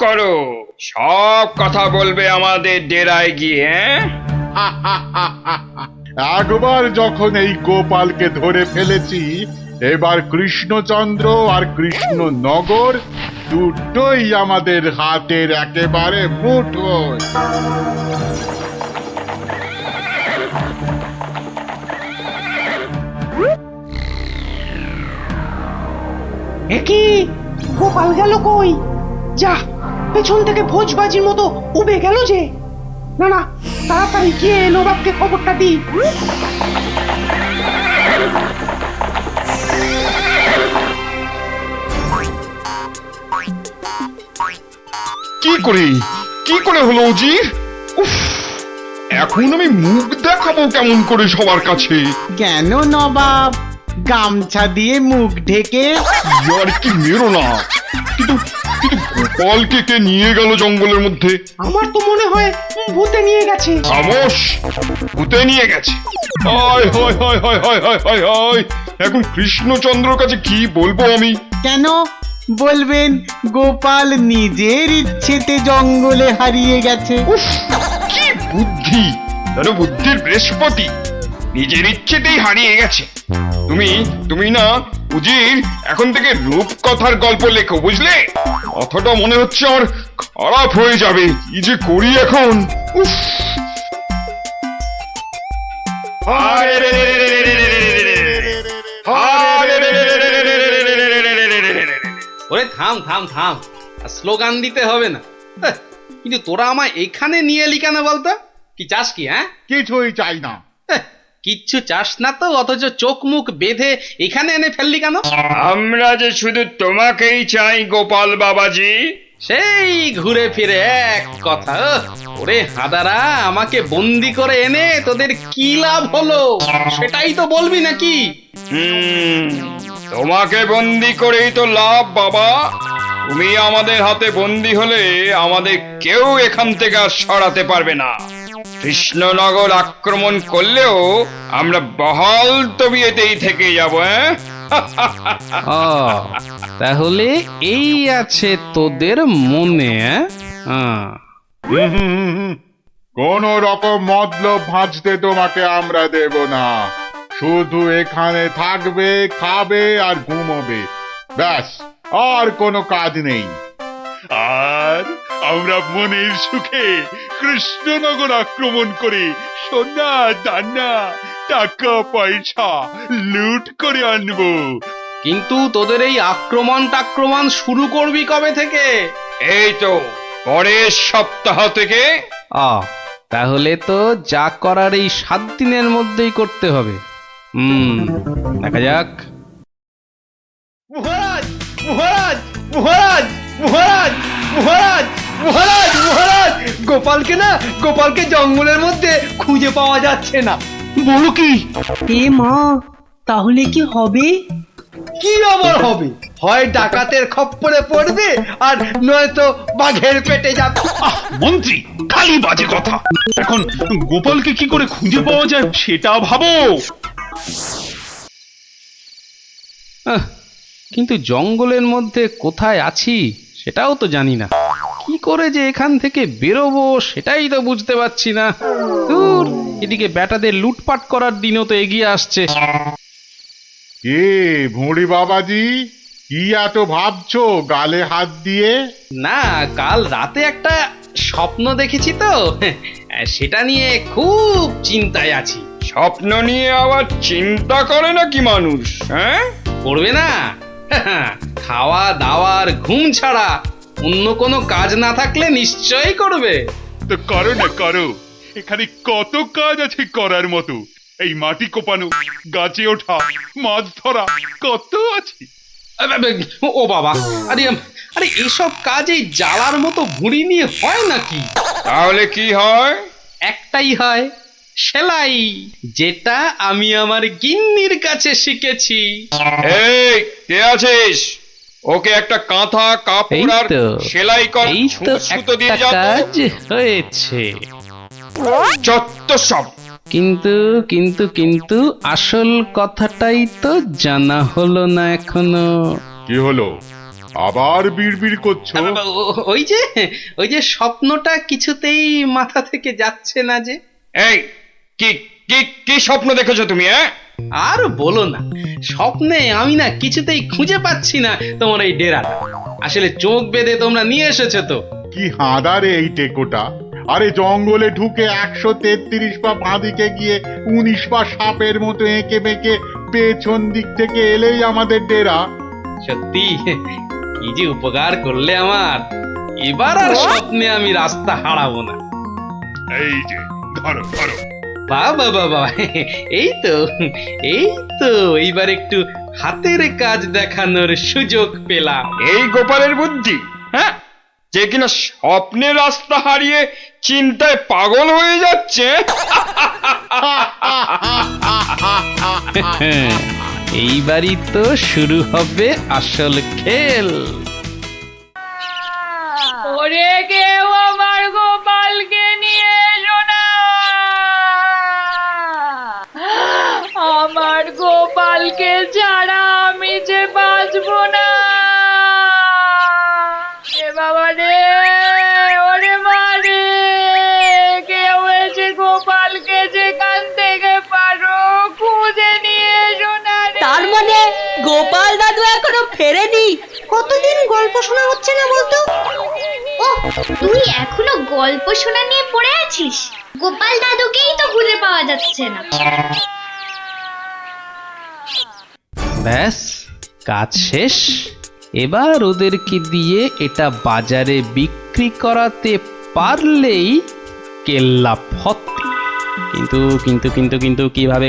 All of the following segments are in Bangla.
করো, সব কথা বলবে আমাদের ডেরায় গিয়ে। একবার যখন এই গোপালকে ধরে ফেলেছি, এবার কৃষ্ণচন্দ্র আর কৃষ্ণনগর দুটোই আমাদের হাতের একেবারে মুঠোয়। একই গোপাল গেল কই? যা, পেছন থেকে ভোজবাজির মতো উবে গেল যে। না না, তাড়াতাড়ি গিয়ে নবাবকে খবরটা দি। কি করে হলো উজির? উফ, এখন আমি মুখ দেখাবো কেমন করে সবার কাছে? কেন নবাব, গামছা দিয়ে মুখ ঢেকে? আর কি মেরো না। কিন্তু কিন্তু গোপালকে কে নিয়ে গেল জঙ্গলের মধ্যে? আমার তো মনে হয় ভূতে নিয়ে গেছে। খামোশ, ভূতে নিয়ে গেছে। হায় হায় হায় হায় হায় হায় হায় হায়, এখন কৃষ্ণচন্দ্রর কাছে কি বলবো আমি? কেন বলবেন গোপাল নিজের ইচ্ছেতে জঙ্গলে হারিয়ে গেছে? উফ, কি বুদ্ধি! যেন বুদ্ধির বৃহস্পতি, নিজের ইচ্ছেতেই হারিয়ে গেছে। তুমি না উজির, এখন থেকে রূপকথার গল্প লেখো, বুঝলে? কথাটা মনে হচ্ছে আমার খারাপ হয়ে যাবে। কি যে করি এখন! উফ! ওরে থাম থাম থাম, আর স্লোগান দিতে হবে না। কিন্তু তোরা আমায় এখানে নিয়ে এলি কেন বলতো? কি চাস কি? হ্যাঁ, কিছুই চাই না। কিচ্ছু চাস না তো, অথচ চোখ মুখ বেঁধে এখানে এনে ফেললি কেন? আমরা যে শুধু তোমাকেই চাই গোপাল বাবাজি। সেই ঘুরে ফিরে এক কথা। ওরে হাদারা, আমাকে বন্দি করে এনে তোদের কি লাভ হলো সেটাই তো বলবি নাকি? তোমাকে বন্দি করেই তো লাভ বাবা। তুমি আমাদের হাতে বন্দি হলে আমাদের কেউ এখান থেকে আর সরাতে পারবে না। কৃষ্ণনগর আক্রমণ করলেও আমরা বহাল তবিয়েতেই থেকে যাব। তাহলে এই আছে তোদের মনে? কোন রকম মতলব ভাঁজতে তোমাকে আমরা দেব না। শুধু এখানে থাকবে, খাবে আর ঘুমোবে, ব্যাস, আর কোনো কাজ নেই। আর আমরা মনের সুখে কৃষ্ণনগর আক্রমণ করে সোনা দানা টাকা পয়সা লুট করে আনবো। কিন্তু তোদের এই আক্রমণ শুরু করবি কবে থেকে? এই তো পরের সপ্তাহ থেকে। তাহলে তো যা করার এই 7 দিনের মধ্যেই করতে হবে। দেখা যাক। মহারাজ মহারাজ মহারাজ মহারাজ মহারাজ মহারাজ মহারাজ, গোপালকে জঙ্গলের মধ্যে খুঁজে পাওয়া যাচ্ছে না। বলো কি? এ মা, তাহলে কি হবে? কি আবার হবে? হয় ডাকাতের খপ্পরে পড়বে, আর নয়তো বাঘের পেটে যাবে। মন্ত্রী, খালি বাজে কথা। এখন গোপালকে কি করে খুঁজে পাওয়া যায় সেটা ভাবো। কিন্তু জঙ্গলের মধ্যে কোথায় আছি সেটাও তো জানি না। কি করে যে এখান থেকে বেরোবো সেটাই তো বুঝতে পারছি না। দূর, এদিকে ব্যাটাদের লুটপাট করার দিনও তো এগিয়ে আসছে। এ ভুঁড়ি বাবাজি, কি এত ভাবছো গালে হাত দিয়ে? না, কাল রাতে একটা স্বপ্ন দেখেছি তো, সেটা নিয়ে খুব চিন্তায় আছি। স্বপ্ন নিয়ে আবার চিন্তা করে নাকি মানুষ? হ্যাঁ, করবে না? খাওয়া দাওয়ার ঘুম ছাড়া অন্য কোনো কাজ না থাকলে নিশ্চয়ই করবে। তো করো না, করো। এখানে কত কাজ আছে করার মতো। এই মাটি কোপানো, গাছে ওঠা, মাছ ধরা, কত আছে। ও বাবা, আরে আরে এসব কাজ এই জ্বালার মতো ভুঁড়ি নিয়ে হয় নাকি? তাহলে কি হয়? একটাই হয়, সেলাই, যেটা আমি আমার গিন্নির কাছে শিখেছি। এই কে আছিস? ওকে একটা কাঁথা কাপড় আর সেলাই কর, সুতো দিয়ে যা। কাজ হয়েছে। যত সব। কিন্তু কিন্তু কিন্তু আসল কথাটাই তো জানা হলো না এখনো। কি হলো? আবার বিড়বিড় করছো? ওই যে স্বপ্নটা কিছুতেই মাথা থেকে যাচ্ছে না যে। এই কি কি কি স্বপ্ন দেখেছো তুমি? আর বলো না, স্বপ্নে আমি না কিছুতেই খুঁজে পাচ্ছি না তোমার এই ডেরাটা। আসলে চোখ বেঁধে তোমরা নিয়ে এসেছো তো। কি হাঁদারে এই টেকোটা! আরে জঙ্গলে ঢুকে 133 পা বাঁদিকে গিয়ে 19 পা সাপের মতো এঁকে বেঁকে পেছন দিক থেকে এলেই আমাদের ডেরা। সত্যি কি যে উপকার করলে আমার। এবার আর স্বপ্নে আমি রাস্তা হারাবো না। এই যে ধরো ধরো। বাবা বাবা, এই তো এইবার একটু হাতের কাজ দেখানোর সুযোগ পেলাম। এই গোপালের বুদ্ধি, হ্যাঁ, যে কিনা স্বপ্নে রাস্তা হারিয়ে চিন্তায় পাগল হয়ে যাচ্ছে। এইবারই তো শুরু হবে আসল খেল। ওরে কেউ আমার গোপালকে নিয়ে এসো না, আমার গোপালকে ছাড়া আমি যে বাঁচবো না। এ বাবা রে, ওরে মা রে, কেউ এসে গোপালকে যেখান থেকে পারো খুঁজে নিয়ে এসো না রে। তার মানে গোপাল দাদু এখনো ফেরেনি? কতদিন গল্প শোনা হচ্ছে না বলতো? ও, তুই এখনো গল্প শোনা নিয়ে পড়ে আছিস? গোপাল দাদুকেই তো খুঁজে পাওয়া যাচ্ছে না। ব্যাস, কাজ শেষ। এবার ওদেরকে দিয়ে এটা বাজারে বিক্রি করাতে পারলেই কেল্লা ফতে। কিন্তু কিন্তু কিন্তু কিন্তু কিভাবে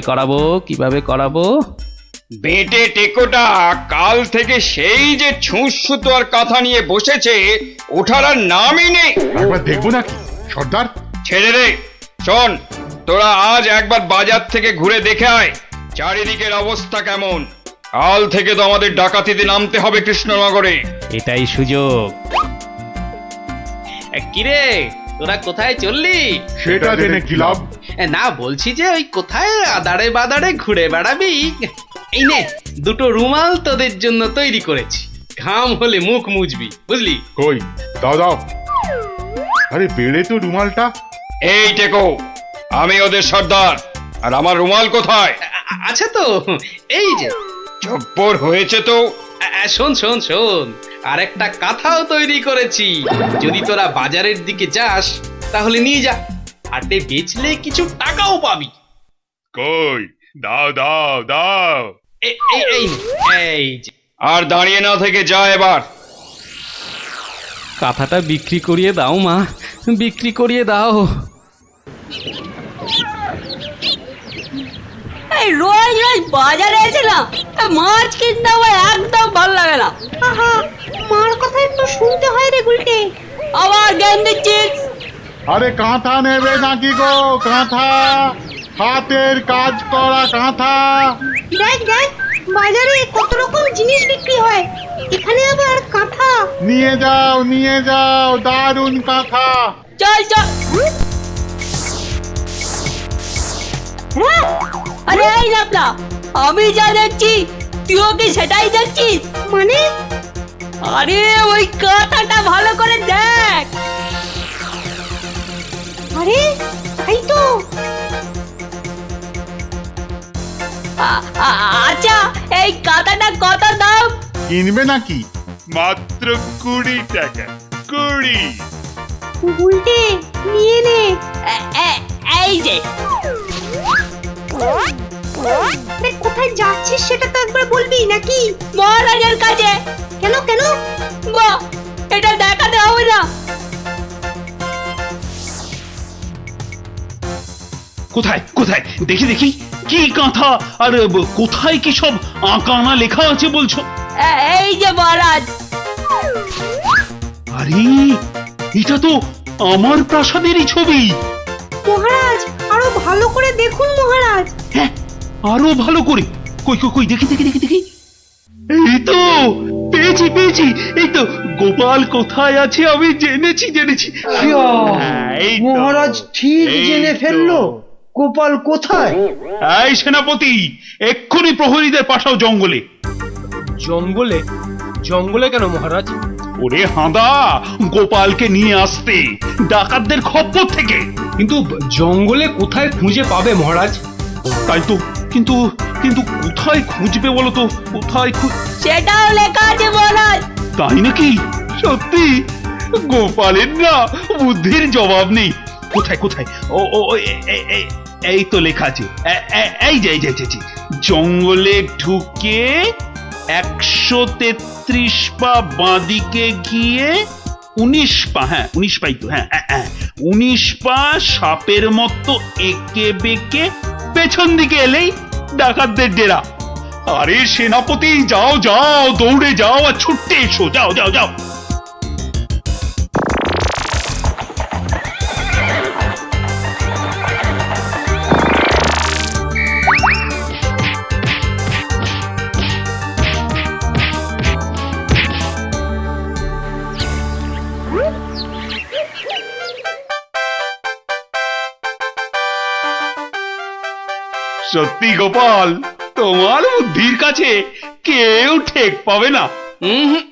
করাবো? বেটে টেকোটা কাল থেকে সেই যে ছুঁচ সুতো আর কাঁথা নিয়ে বসেছে, ওঠার আর নামই নেই। একবার দেখবো নাকি সর্দার? ছেড়ে রে। শোন, তোরা আজ একবার বাজার থেকে ঘুরে দেখে আয় চারিদিকের অবস্থা কেমন। কাল থেকে তো আমাদের ডাকাতিতে নামতে হবে কৃষ্ণনগরে। এটাই সুযোগ। কিরে, তোরা কোথায় চললি? সেটা জেনে কি লাভ? না, বলছি যে ওই কোথায় আদারে বাদারে ঘুরে বেড়াবি। এই নে, দুটো রুমাল তোদের জন্য তৈরি করেছি। ঘাম হলে মুখ মুছবি, বুঝলি? কই দাও দাও। আরে বেড়ে তো রুমালটা। এই টেকো, আমি ওদের সর্দার, আর আমার রুমাল কোথায়? আছে তো, এই যে। জব্বর হয়েছে তো। শোন, আর একটা কাঁথাও তৈরি করেছি। যদি তোরা বাজারের দিকে যাস তাহলে নিয়ে যা, হাটে বেচলে কিছু টাকাও পাবি। কই দাও দাও দাও। এই যে। আর দাঁড়িয়ে না থেকে যা এবার। কাঁথাটা বিক্রি করিয়ে দাও মা, বিক্রি করিয়ে দাও। এই রোজ রোজ বাজারে এসে না মাছ কিনতে আমার একদম ভালো লাগে না। আহা, মার কথা একটু শুনতে হয় রে গুলটে। আবার জ্ঞান দিচ্ছিস? আরে কাঁথা নেবে নাকি গো? কাঁথা, হাতের কাজ করা কাঁথা। দেখ দেখ, বাজারে কত রকম জিনিস বিক্রি হয়, এখানে আবার কাঁথা। নিয়ে যাও, দারুণ কাঁথা। চল চল। হ্যাঁ? আরে এই লাপলা, আমি যা দেখছি তুইও কি সেটাই দেখছিস? মানে? আরে ওই কাঁথাটা ভালো করে দেখ। আরে তাই তো। আচ্ছা, এই কাঁথাটা কত দাম? কিনবে নাকি? মাত্র 20 টাকা। 20। গুলটে নিয়ে নে। এই যে। আরে কোথায় যাচ্ছিস সেটা তো একবার বলবি নাকি? মহারাজের কাছে। কেন কেন? বাহ, এটা দেখাতে হবে না? কোথায় কোথায় দেখি দেখি, কি কাঁথা আর কোথায় কি সব আঁকানা লেখা আছে বলছো? এই যে মহারাজ। আরে এটা তো আমার প্রাসাদেরই ছবি। মহারাজ, আরো ভালো করে দেখুন মহারাজ। হ্যাঁ, আরো ভালো করে। কই কই কই, দেখি দেখি দেখি দেখি। এই তো পেয়েছি। এই তো গোপাল কোথায় আছে আমি জেনেছি। এই তো, মহারাজ ঠিক এই জেনে তো। ফেললো গোপাল কোথায়। এই সেনাপতি, এক্ষুনি প্রহরীদের পাঠাও জঙ্গলে। জঙ্গলে? জঙ্গলে কেন মহারাজ? ওরে হাঁদা, গোপালকে নিয়ে আসতে ডাকাতদের খপ্পর থেকে। কিন্তু জঙ্গলে কোথায় খুঁজে পাবে মহারাজ? তাই তো, কিন্তু কিন্তু কোথায় খুঁজবে বলো তো? কোথায় সেটাও লেখা আছে মহারাজ। তাই নাকি? সত্যি? গোপালের না বুদ্ধির জবাব নেই। কোথায় কোথায়? ও ও এই তো লেখা আছে। এই যে জঙ্গলে ঢুকে 133 পা বাঁদিকে গিয়ে 19 পা, হ্যাঁ 19 পাই তো, হ্যাঁ 19 পা সাপের মতো এঁকে বেঁকে পেছন দিকে এলেই ডাকাতদের ডেরা। আরে সেনাপতি, যাও যাও, দৌড়ে যাও আর ছুটতে এসো, যাও যাও যাও। সত্যি গোপাল, তোমার বুদ্ধির কাছে কেউ ঠেক পাবে না।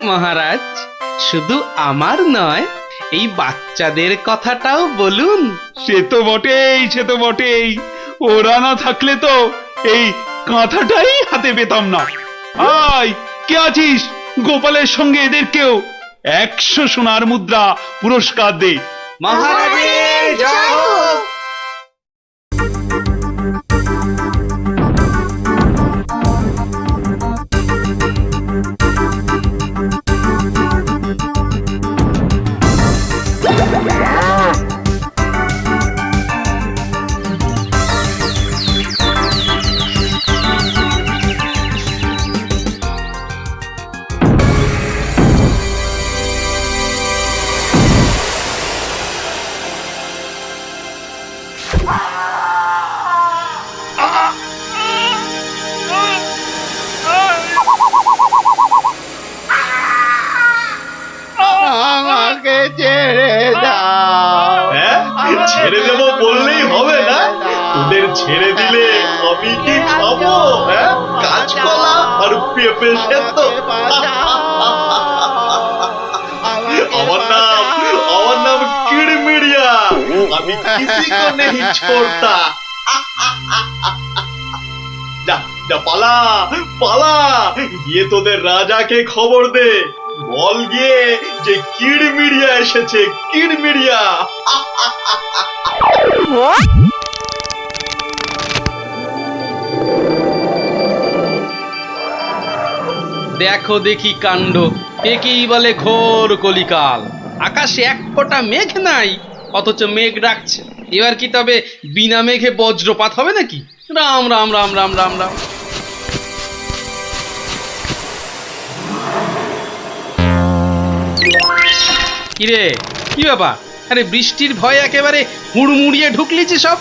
মহারাজ, শুধু আমার নয়, এই বাচ্চাদের কথাটাও বলুন। সে তো বটেই। ওরা না থাকলে তো এই কাঁথাটাই হাতে পেতাম না। আয়, কে আছিস? গোপালের সঙ্গে এদেরকেও 100 সোনার মুদ্রা পুরস্কার দে। মহারাজের জয় হোক। আমাকে ছেড়ে দাও। ছেড়ে দেবো বললেই হবে না? তোদের ছেড়ে দিলে আমি কি খাবো? কাঁচকলা আর পেঁপে সেদ্ধ? আমার নাম কিড়মিড়িয়া। আমি কিসি কো নেহি ছোড়তা। যা পালা গিয়ে তোদের রাজাকে খবর দে। বল গিয়ে যে কিড়মিড়িয়া এসেছে, কিড়মিড়িয়া। দেখো দেখি কাণ্ড, একেই বলে ঘোর কলিকাল। আকাশে এক ফোঁটা মেঘ নাই, অথচ মেঘ ডাকছে। এবার কি তবে বিনা মেঘে বজ্রপাত হবে নাকি? রাম রাম রাম রাম রাম রাম। কিরে, কি ব্যাপার? আরে বৃষ্টির ভয়ে একেবারে হুড়মুড়িয়ে ঢুকলি যে সব।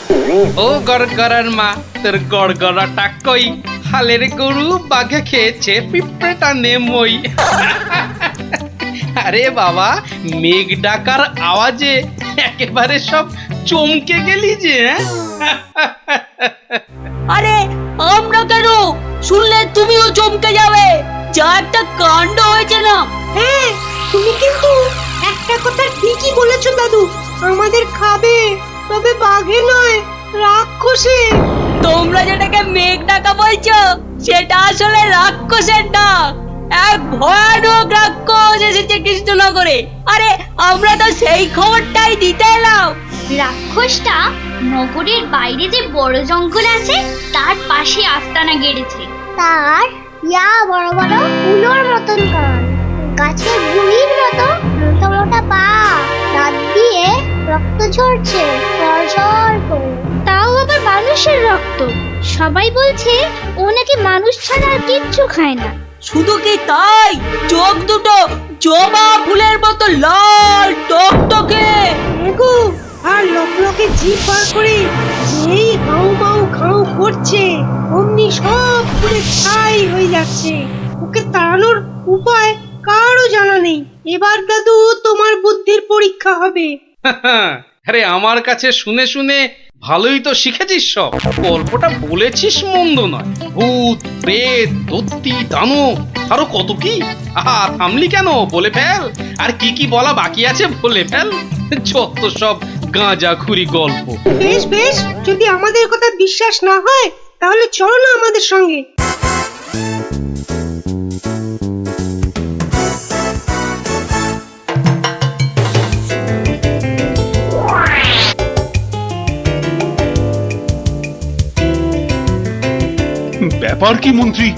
ও গড়গড়ার মা, তোর গড়গড়াটা কই? হালের গরু বাঘে খেয়েছে, পিঁপড়েটা নেমই। আরে বাবা, মেঘ ডাকার আওয়াজে একেবারে সব চমকে গেলি যে। আরে আমরা কেন? শুনলে তুমিও চমকে যাবে। যা একটা কাণ্ড হয়েছে না। হ্যাঁ, তুমি কিন্তু একটা কথা ঠিকই বলেছো দাদু। আমাদের খাবে, তবে বাঘে নয়, রাক্ষসে। তোমরা যেটাকে মেঘ ডাকা বলছো, সেটা আসলে রাক্ষসের ডাক। এক ভয়ানক রাক্ষস এসেছে কৃষ্ণনগরে। আরে আমরা তো সেই খবরটাই দিতে এলাম। রাক্ষসটা নগরের বাইরে যে বড় জঙ্গল আছে তার পাশে আস্তানা গেড়েছে। তার বড় বড় উলোর মতন কান, গাছের গুড়ির মতো মোটা মোটা পা, দাঁত দিয়ে রক্ত ঝরছে সরসর করে। তাও আবার মানুষের রক্ত। সবাই বলছে ও নাকি মানুষ ছাড়া আর কিচ্ছু খায় না। শুধু কি তাই, চোখ দুটো জবা ফুলের মতো লাল টকটকে। এগো, আর লোকে জিভ বার করে যেই হাউ মাউ খাউ করছে, অমনি সব পুরে ছাই হয়ে যাচ্ছে। ওকে তাড়ানোর উপায় কারও জানা নেই। এবার দাদু তোমার বুদ্ধির পরীক্ষা হবে। আরে আমার কাছে শুনে শুনে ভালোই তো শিখেছিস সব। গল্পটা বলেছিস মন্দ নয়। ভূত, প্রেত, দত্তি, দানব, আরো কত কি। আহা, থামলি কেন? বলে ফেল। আর কি কি বলা বাকি আছে বলে ফেল। যত সব গাঁজাখুরি গল্প। বেশ বেশ, যদি আমাদের কথা বিশ্বাস না হয় তাহলে চলো না আমাদের সঙ্গে। ব্যাপার কি মন্ত্রী?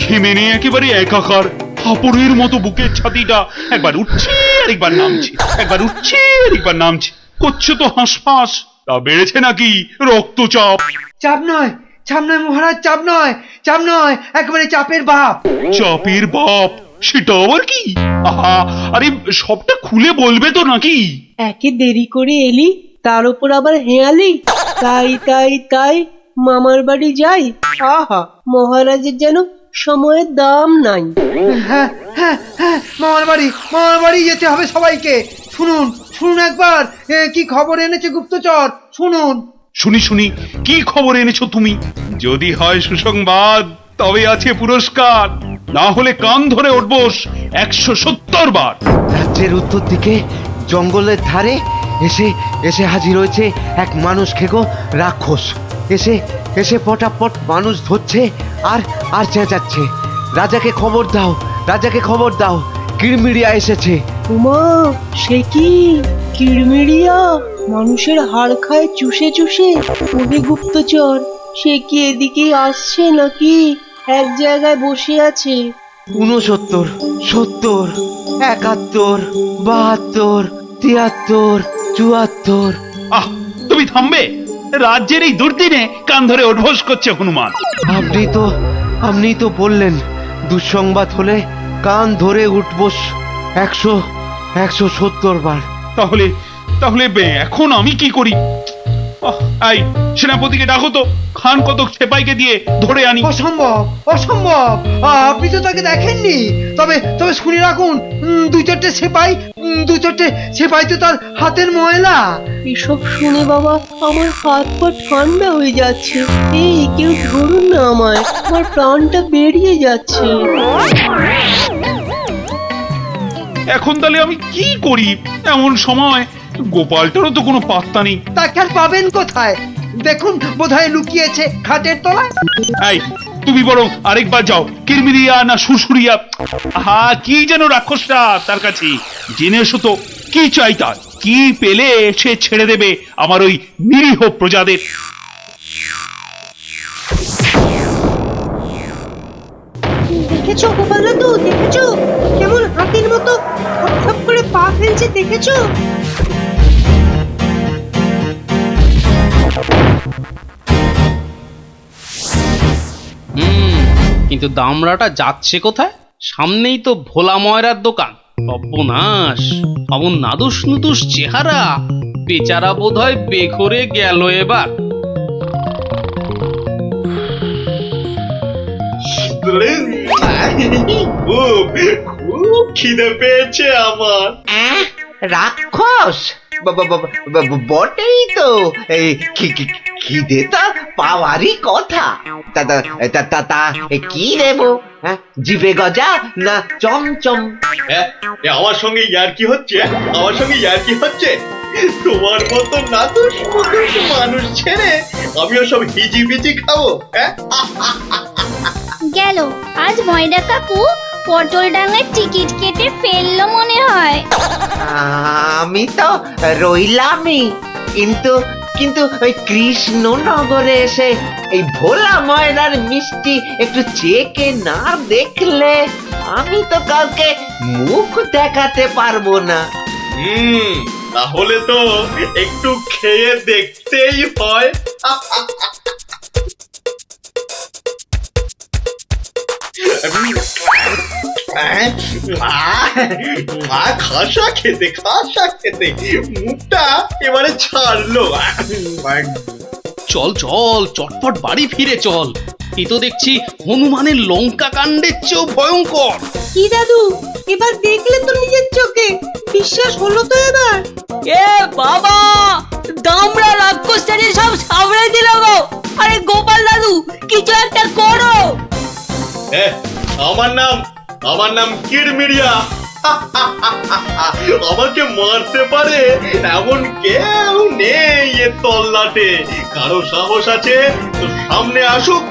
ঘেমে নিয়ে একেবারে একাকার। হাঁপড়ের মতো বুকের ছাতিটা একবার উঠছে আর একবার নামছে, একবার উঠছে আর একবার নামছে। করছে তো হাঁসফাঁস। তা বেড়েছে নাকি রক্তচাপ? চাপ নয়, চাপ নয় মহারাজ, চাপ নয়, চাপ নয়, একেবারে চাপের বাপ। চাপের বাপ? সেটা আবার কি? আহা, আরে সবটা খুলে বলবে তো নাকি? একে দেরি করে এলি, তার উপর আবার হেয়ালি। তাই তাই তাই মামার বাড়ি যাই। আহা, মহারাজের যেন সময়ের দাম নাই। হ্যাঁ হ্যাঁ হ্যাঁ, মামার বাড়ি যেতে হবে সবাইকে। শুনুন শুনুন একবার, কি খবর এনেছে গুপ্তচর, শুনুন। শুনি শুনি, কি খবর এনেছো তুমি? যদি হয় সুসংবাদ তবে আছে পুরস্কার, না হলে কান ধরে উঠবোস 170 বার। রাজ্যের উত্তর দিকে জঙ্গলের ধারে এসে এসে হাজির হয়েছে এক মানুষ খেকো রাক্ষস। এসে এসে পটাপট মানুষ ধরছে আর আর চেঁচাচ্ছে, রাজাকে খবর দাও, রাজাকে খবর দাও, কিরমিরিয়া এসেছে। উমা, সে কি কিরমিরিয়া? মানুষের হাড় খায় চুষে চুষে। ওরে গুপ্তচর, সে কি এদিকেই আসছে নাকি এক জায়গায় বসে আছে? 69, 70, 71, 72, 73, 74। আহ, তুমি থামবে? রাজ্যের এই দুর্দিনে কান ধরে উঠবোস করছে হনুমান। আপনি তো বললেন দুঃসংবাদ হলে কান ধরে উঠবোস 170 বার। তাহলে তাহলে এখন আমি কি করি? এই সেনাপতিকে ডাকো তো, খান কতক সেপাইকে দিয়ে ধরে আনি। অসম্ভব, অসম্ভব, আপনি তো তাকে দেখেননি। তবে তবে শুনে রাখুন, দু চারটে সেপাই তো তার হাতের ময়লা। এসব শুনে বাবা আমার হাত পা ঠান্ডা হয়ে যাচ্ছে। এই কেউ ধরুন না আমায়, আমার প্রাণটা বেরিয়ে যাচ্ছে। এখন তাহলে আমি কি করি এমন সময়? গোপালটারও তো কোনো পাত্তা নেই। তাকে আর পাবেন কোথায়? দেখুন বোধহয় লুকিয়েছে খাটের তলায়। এই তুমি বরং আরেকবার যাও, কিরমিরিয়া না সুরসুরিয়া, হা কি যেন রাক্ষসটা তার কাছে, জেনে এসো তো কি চাই তার, কি পেলে সে ছেড়ে দেবে আমার ওই নিরীহ প্রজাদের। দেখেছো গোপাল দাদু, দেখেছো কেমন হাতির মতো খপ করে পা ফেলছে? দেখেছো? কিন্তু দামড়াটা যাচ্ছে কোথায়? সামনেই তো ভোলা ময়রার দোকান। সর্বনাশ, অমন নাদুস নুদুস চেহারা, বেচারা বোধহয় বেঘরে গেল এবার। খুব খিদে পেয়েছে আমার। রাক্ষস বটেই তো, এই খিদে তো পাওয়ারই কথা। তা কি দেবো? জিভে গজা না চমচম? আমার সঙ্গে ইয়ার্কি হচ্ছে, আমার সঙ্গে ইয়ার্কি হচ্ছে। তোমার মতো নাদুস মুদুস মানুষ ছেড়ে আমিও সব হিজিবিজি খাবো? গেল আজ ময়রা কাকু পটল ডাঙার টিকিট কেটে ফেললো মনে হয়। আমি তো রইলামই, কিন্তু ওই কৃষ্ণনগরে এসে এই ভোলা ময়রার মিষ্টি একটু চেকে না দেখলে আমি তো কাউকে মুখ দেখাতে পারবো না। তাহলে তো একটু খেয়ে দেখতেই হয়। খাসা খেতে, খাসা খেতে মুখটা এবারে ছাড়লো। চল চল, চটপট বাড়ি ফিরে চল। এ তো দেখছি হনুমানের লঙ্কা কাণ্ডের চেয়েও ভয়ঙ্কর। কি দাদু, এবার দেখলে তো নিজের চোখে, বিশ্বাস হলো তো এবার? এ বাবা, দামড়া রাক্ষসটাকে সব সামনে দিল গো। আরে গোপাল দাদু, কিছু একটা করো। আমার নাম কিরমিরিয়া। আমাকে মারতে পারে এমন কেউ নেই এ তল্লাটে। কারো সাহস আছে তো সামনে আসুক।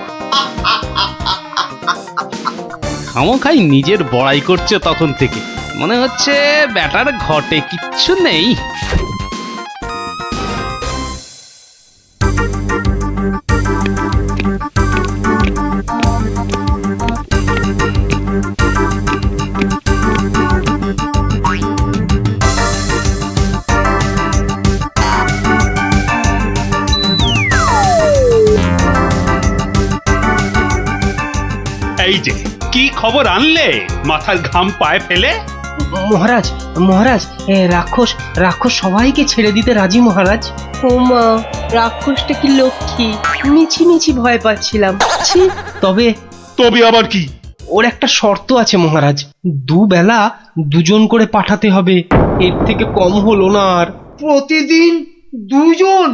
খামোখাই নিজের বড়াই করছে তখন থেকে, মনে হচ্ছে ব্যাটার ঘটে কিচ্ছু নেই। এই যে কি খবর আনলে মাথার ঘাম পায়ে ফেলে? মহারাজ, মহারাজ, রাক্ষস রাক্ষস সবাইকে ছেড়ে দিতে রাজি মহারাজ। ও মা, রাক্ষসটা কি লক্ষ্মী! মিছি মিছি ভয় পাচ্ছিলাম। ছি, তবে তবে আবার কি? ওর একটা শর্ত আছে মহারাজ, দুবেলা দুজন করে পাঠাতে হবে, এর থেকে কম হলো না আর। প্রতিদিন দুজন?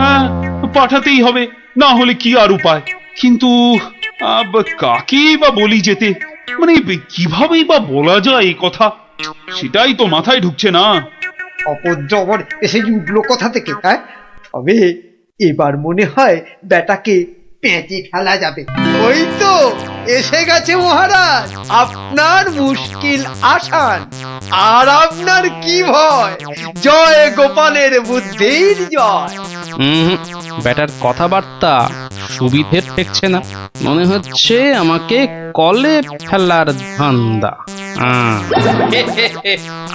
হ্যাঁ, পাঠাতেই হবে, না হলে কি আর উপায়। কিন্তু কাকেই বা বলি যেতে, মানে কিভাবেই বা বলা যায় এই কথা, সেটাই তো মাথায় ঢুকছে না। অপজবর এসে উঠলো কোথা থেকে? হ্যাঁ, তবে এবার মনে হয় বেটাকে পেঁচে ফেলা যাবে। ওই তো এসে গেছে মহারাজ, আপনার মুশকিল আসান। আর আপনার কি ভয়? জয় গোপালের বুদ্ধির জয়। ব্যাটার কথাবার্তা সুবিধের ঠেকছে না, মনে হচ্ছে আমাকে কলে ফেলার ধান্দা।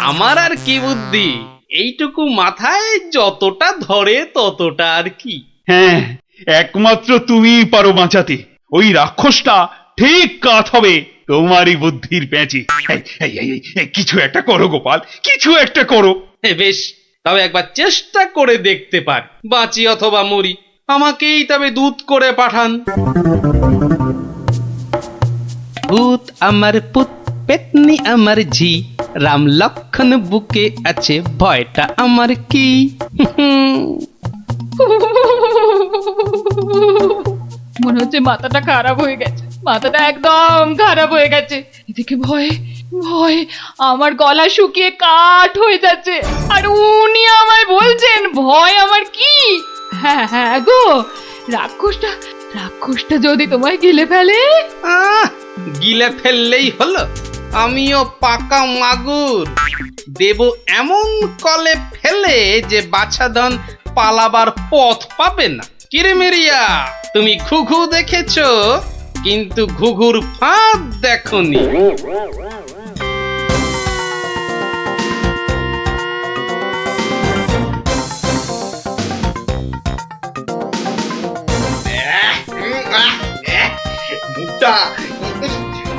আমার আর কি বুদ্ধি, এইটুকু মাথায় যতটা ধরে ততটা আর কি। হ্যাঁ, একমাত্র তুমিই পারো বাঁচাতে। ওই রাক্ষসটা ঠিক কাত হবে তোমারই বুদ্ধির প্যাঁচে। কিছু একটা করো গোপাল, কিছু একটা করো। বেশ, তবে একবার চেষ্টা করে দেখতে পারি, বাঁচি অথবা মরি। আমাকেই তবে দূত করে পাঠান। ভূত আমার পুত, পেতনি আমার ঝি, রাম লক্ষণ বুকে আছে, ভয়টা আমার কি? মনে হচ্ছে মাথাটা খারাপ হয়ে গেছে, মাথাটা একদম খারাপ হয়ে গেছে। এদিকে ভয় ভয় আমার গলা শুকিয়ে কাঠ হয়ে যাচ্ছে, আর উনি আমায় বলছেন ভয় আমার কি? হ্যাঁ হ্যাঁ গো, রাক্ষসটা যদি তোমায় গিলে ফেলে? গিলে ফেললেই হলো, আমিও পাকা মাগুর, দেব এমন কলে ফেলে যে বাছাধন পালাবার পথ পাবে না। কিরমিরিয়া, তুমি ঘুঘু দেখেছো, কিন্তু ঘুঘুর ফাঁদ দেখোনি।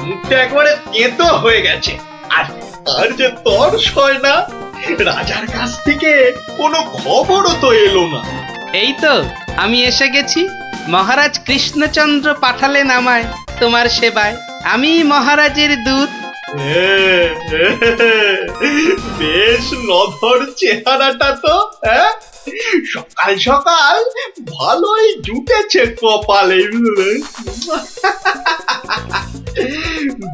মুখটা একবারে তেতো হয়ে গেছে। আর যে তর্স হয় না, রাজার কাছ থেকে কোনো খবরও তো এলো না। এই তো আমি এসে গেছি, মহারাজ কৃষ্ণচন্দ্র পাঠালেন আমায় তোমার সেবায়, আমি মহারাজের দূত। বেশ নধর চেহারাটা তো, হ্যাঁ? সকাল সকাল ভালোই জুটেছে কপালে।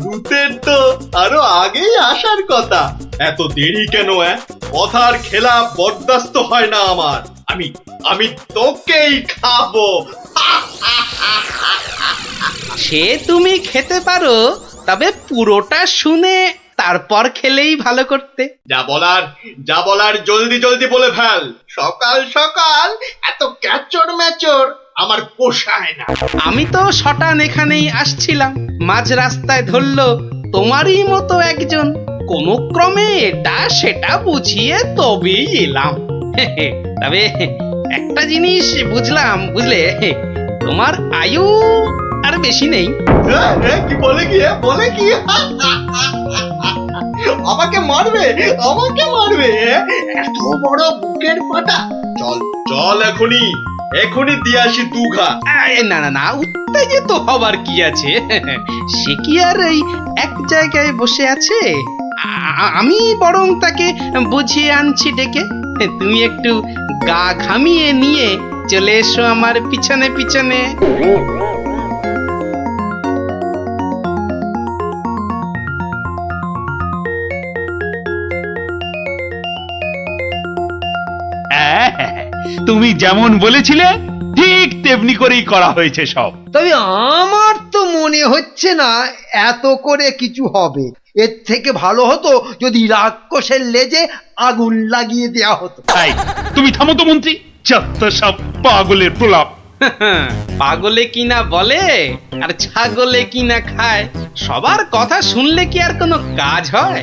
দূতের তো আরো আগেই আসার কথা, এত দেরি কেন? কথার খেলা বরদাস্ত হয় না আমার। আমি তোকেই খাবো। সে তুমি খেতে পারো, তবে পুরোটা শুনে তারপর খেলেই ভালো করতে। যা বলার জলদি জলদি বলে ফেল। সকাল সকাল এত ক্যাচর ম্যাচর আমার পোষায় না। আমি তো শটান এখানেই আসছিলাম, মাঝ রাস্তায় ধরলো তোমারই মতো একজন, কোন ক্রমে এটা সেটা বুঝিয়ে তবেই এলাম। তবে একটা জিনিস বুঝলাম, বুঝলে, তোমার আয়ু আর বেশি নেই। কি বলে কি আমাকে মারবে? এত বড় বুকের পাটা! চল এখনই দিয়ে আসি দুঘা। না না না, উত্তেজিত হবার কি আছে? সে কি আর এই এক জায়গায় বসে আছে? আমি বরং তাকে বুঝিয়ে আনছি ডেকে। তুমি একটু গা ঘামিয়ে নিয়ে চলে এসো আমার পিছনে পিছনে। তুমি যেমন বলেছিলে ঠিক তেমনি করেই করা হয়েছে সব। তবে আমার তো মনে হচ্ছে না এত করে কিছু হবে। এর থেকে ভালো হতো যদি রাক্ষসের লেজে আগুন লাগিয়ে দেয়া হতো। তাই তুমি থামো তো মন্ত্রী, যত সব পাগলের প্রলাপ। পাগলে কিনা বলে আর ছাগলে কিনা খায়, সবার কথা শুনলে কি আর কোনো কাজ হয়?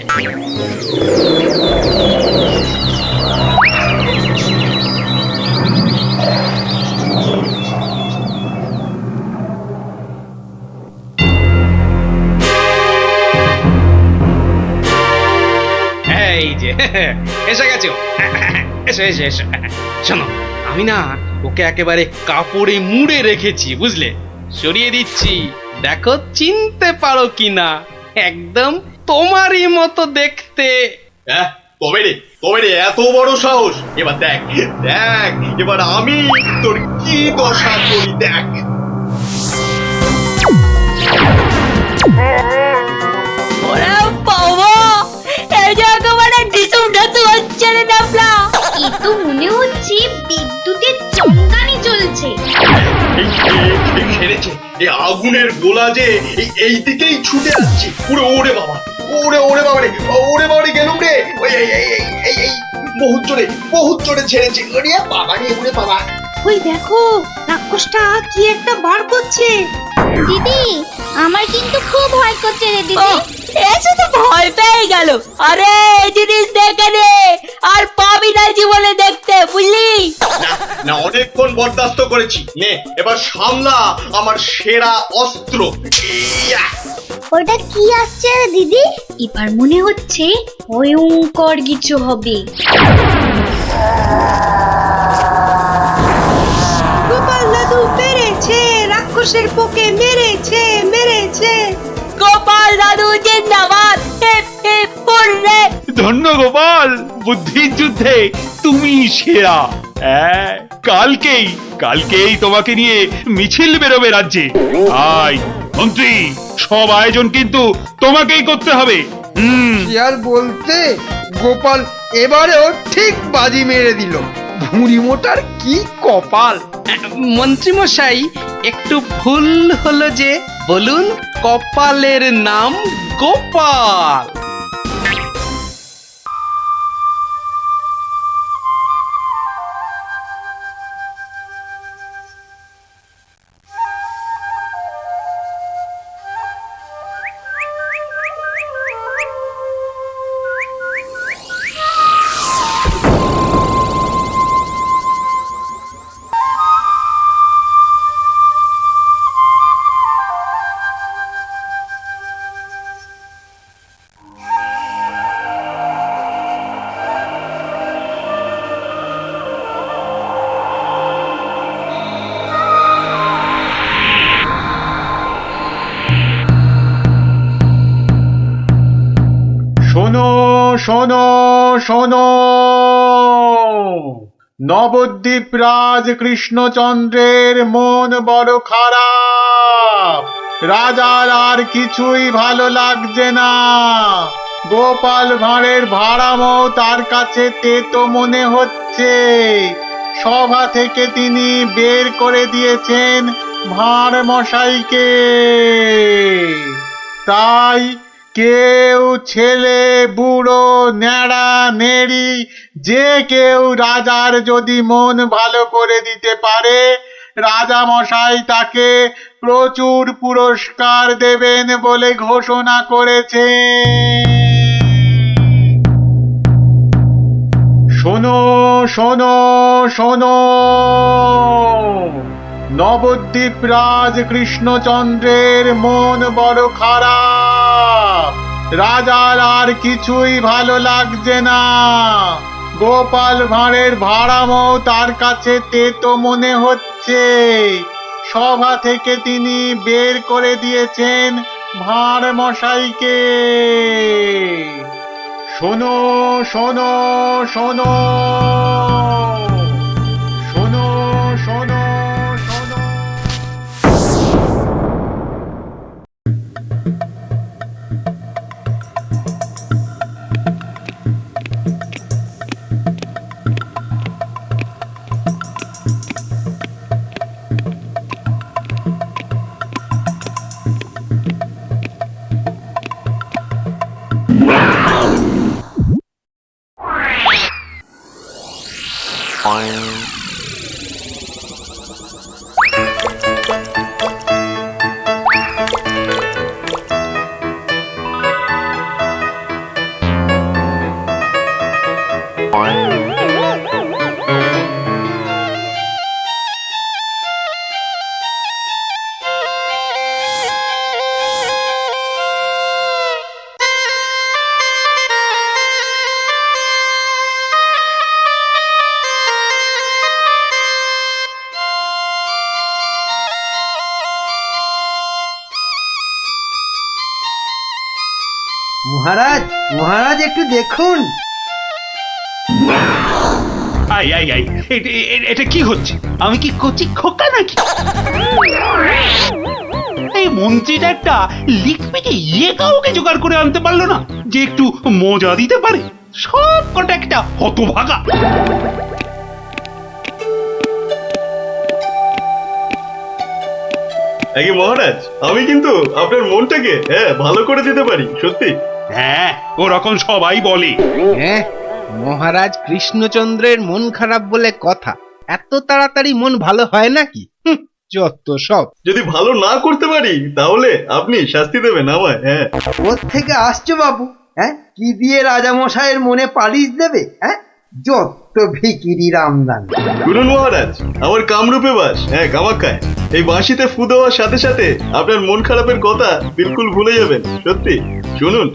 এই যে এসে গেছো, এসো এসো এসো। শোনো, আমি না ওকে একেবারে কাপড়ে মুড়ে রেখেছি, বুঝলে? সরিয়ে দিচ্ছি, দেখো চিনতে পারো কিনা। একদম তোমারই মতো দেখতে। তবে রে এত বড় সাহস! এবার দেখ দেখ, এবার আমি তোর কি দশা করি দেখ। ওরে বাবা, এই যে একেবারে ডিসুম ঢাসু হচ্ছে রে ডাবলা। এ তো মনে হচ্ছে বিদ্যুতের চমকানি চলছে। এই খেলেছে, এই আগুনের গোলা যে এই দিকেই ছুটে আসছে। ওরে ওরে বাবা, ওরে বাবা রে, ওরে বাবা রে, গেলুম রে। ওই এই বহুত জোরে ছেড়েছে। ওরে বাবা রে, ওরে বাবা। ওই দেখো, রাক্ষসটা কি একটা বার করছে। দিদি, আমার কিন্তু খুব ভয় করছে রে দিদি। এসে তো ভয় পেয়ে গেল। আরে এই জিনিস দেখে নে, আর পাবি না জীবনে দেখতে, বুঝলি? না অনেকক্ষণ বরদাস্ত করেছি, নে এবার সামলা আমার সেরা অস্ত্র। ইয়া! ওটা কি আসছে রে দিদি? এবার মনে হচ্ছে ভয়ঙ্কর কিছু হবে। গোপাল দাদু পেরেছে, রাক্ষসের পোকে মেরেছে মেরেছে। গোপাল দাদু জিন্দাবাদ, হিপ হিপ হুররে। ধন্য গোপাল, বুদ্ধির যুদ্ধে তুমি সেরা। কালকেই তোমাকে নিয়ে মিছিল বেরোবে রাজ্যে। আয় মন্ত্রী, সব আয়োজন কিন্তু তোমাকেই করতে হবে। কি আর বলতে, গোপাল এবারেও ঠিক বাজি মেরে দিল। ভুঁড়ি মোটার কি কপাল! মন্ত্রী মশাই, একটু ভুল হলো যে। বলুন, কপালের নাম গোপাল। শোনো শোনো শোনো, নবদ্বীপ রাজ কৃষ্ণচন্দ্রের মন বড় খারাপ। রাজার আর কিছুই ভালো লাগছে না। গোপাল ভাঁড়ের ভাড়ামও তার কাছে তেতো মনে হচ্ছে। সভা থেকে তিনি বের করে দিয়েছেন ভাঁড় মশাইকে। তাই কেউ, ছেলে বুড়ো ন্যাড়া নেড়ি, যে কেউ রাজার যদি মন ভালো করে দিতে পারে, রাজা মশাই তাকে প্রচুর পুরস্কার দেবেন বলে ঘোষণা করেছে। শোনো শোনো শোনো, নবদ্বীপ রাজ কৃষ্ণচন্দ্রের মন বড় খারাপ। রাজার আর কিছুই ভালো লাগছে না। গোপাল ভাঁড়ের ভাড়ামও তার কাছে তেতো মনে হচ্ছে। সভা থেকে তিনি বের করে দিয়েছেন ভাঁড় মশাইকে। শোনো শোনো শোনো শোনো শোনো শোনো। মহারাজ মহারাজ একটু দেখুন। আই আই আই এটা কি হচ্ছে? আমি কি কচি খোকা নাকি? এই মন্ত্রীটা একটা লিখপিকে কাউকে জোগাড় করে আনতে পারলো না যে একটু মজা দিতে পারে। সব কটা একটা হতভাগা। আগে মহারাজ, আমি কিন্তু আপনার মনটাকে ভালো করে দিতে পারি, সত্যি। হ্যাঁ, ওরকম সবাই বলে। হ্যাঁ, মহারাজ কৃষ্ণচন্দ্রের মন খারাপ বলে কথা। এত তাড়াতাড়ি মন ভালো হয় নাকি? যত সব। যদি ভালো না করতে পারি তাহলে আপনি শাস্তি দেবেন আমায়। হ্যাঁ, ওর থেকে আসছো বাবু? হ্যাঁ, কি দিয়ে রাজামশাইয়ের মনে পালিশ দেবে? হ্যাঁ, যত ভিকিরির আমদানি। শুনুন মহারাজ, আমার কামরূপে বাস, কামাখ্যায়। এই বাঁশিতে ফু দেওয়ার সাথে সাথে আপনার মন খারাপের কথা বিলকুল ভুলে যাবেন, সত্যি। শুনুন।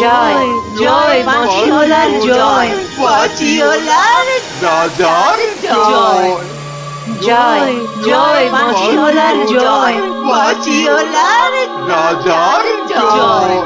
জয় জয় বাঁশিওয়ালার জয়, বাঁশিওয়ালার রাজার জয়। জয় জয় বাঁশিওয়ালার জয়, বাঁশিওয়ালার রাজার জয়।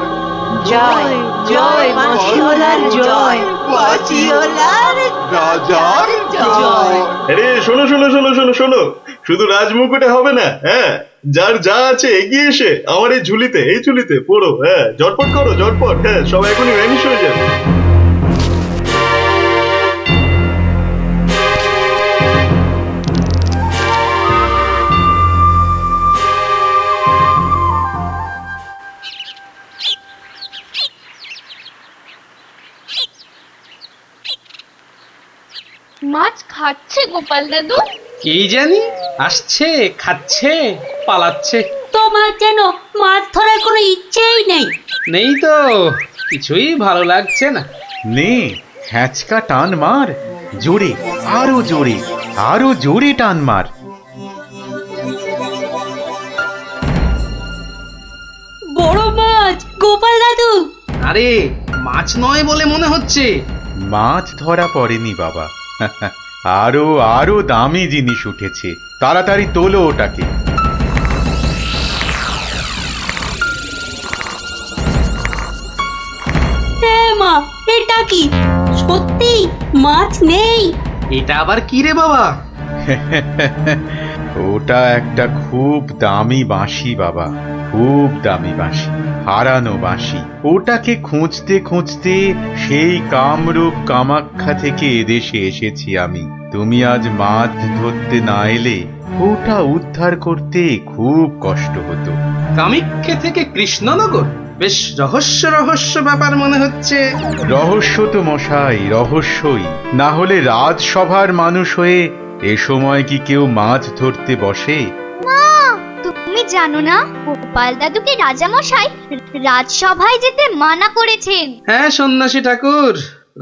জয় জয় বাঁশিওয়ালার জয়, বাঁশিওয়ালার রাজার জয়। আরে শোনো শোনো শোনো শোনো শোনো, শুধু রাজমুকুটে হবে না। হ্যাঁ, যার যা আছে এগিয়ে এসে আমার এই ঝুলিতে পড়ো। হ্যাঁ, ঝটপট করো, ঝটপট। হ্যাঁ, সব এখনই ভ্যানিশ হয়ে যাবে। মাছ খাচ্ছে গোপাল দাদু? কি জানি, আসছে, খাচ্ছে, পালাচ্ছে। তোমার যেন মাছ ধরার কোনো ইচ্ছেই নেই। নেই তো, কিছুই ভালো লাগছে না। নে হ্যাঁচকা টান মার, জোরে, আরো জোরে, আরো জোরে টান মার। বড় মাছ গোপাল দাদু। আরে মাছ নয় বলে মনে হচ্ছে। মাছ ধরা পড়েনি বাবা, আরো আরো দামি জিনিস উঠেছে। তাড়াতাড়ি তোলো ওটাকে। মা, এটা কি সত্যি মাছ নেই? এটা আবার কি রে বাবা? ওটা একটা খুব দামি বাঁশি বাবা, খুব দামি বাঁশি, হারানো বাঁশি। ওটাকে খুঁজতে খুঁজতে সেই কামরূপ কামাখ্যা থেকে এদেশে এসেছি আমি। তুমি আজ মাছ ধরতে না এলে ওটা উদ্ধার করতে খুব কষ্ট হতো। কামাখ্যা থেকে কৃষ্ণনগর? বেশ রহস্য রহস্য ব্যাপার মনে হচ্ছে। রহস্য তো মশাই, রহস্যই। না হলে রাজসভার মানুষ হয়ে এ সময় কি কেউ মাছ ধরতে বসে? মা, তুমি জানো না গোপাল দাদুকে রাজামশাই রাজসভায় যেতে মানা করেছেন। হ্যাঁ সন্ন্যাসী ঠাকুর,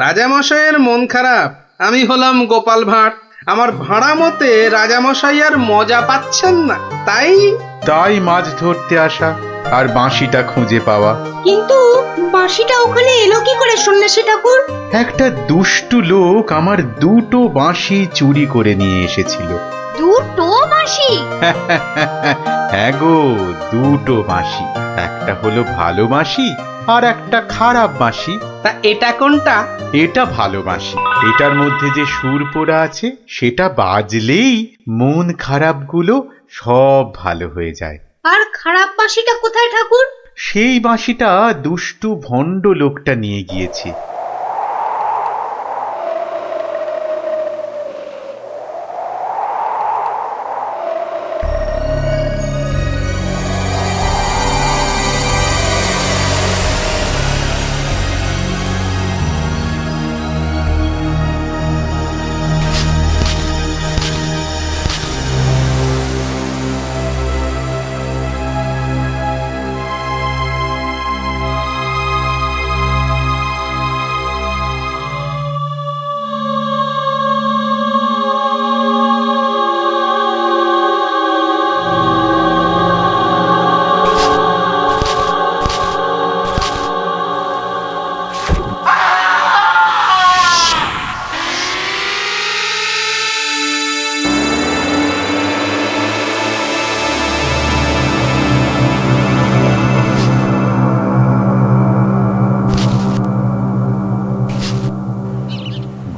রাজামশাইয়ের মন খারাপ। আমি হলাম গোপাল ভাঁড়। আমার ভাড়া মতে রাজামশাই আর মজা পাচ্ছেন না, তাই মাছ ধরতে আসা আর বাঁশিটা খুঁজে পাওয়া। কিন্তু বাঁশিটা ওখানে এলো কি করে সন্ন্যাসী ঠাকুর? একটা দুষ্টু লোক আমার দুটো বাঁশি চুরি করে নিয়ে এসেছিল। দুটো বাঁশি? হ্যাঁ গো, দুটো বাঁশি। একটা হলো ভালো বাঁশি আর একটা খারাপ বাঁশি। তা এটা কোনটা? এটা ভালো বাঁশি। এটার মধ্যে যে সুর পোড়া আছে সেটা বাজলেই মন খারাপগুলো সব ভালো হয়ে যায়। আর খারাপ বাঁশিটা কোথায় ঠাকুর? সেই বাঁশিটা দুষ্টু ভণ্ড লোকটা নিয়ে গিয়েছে।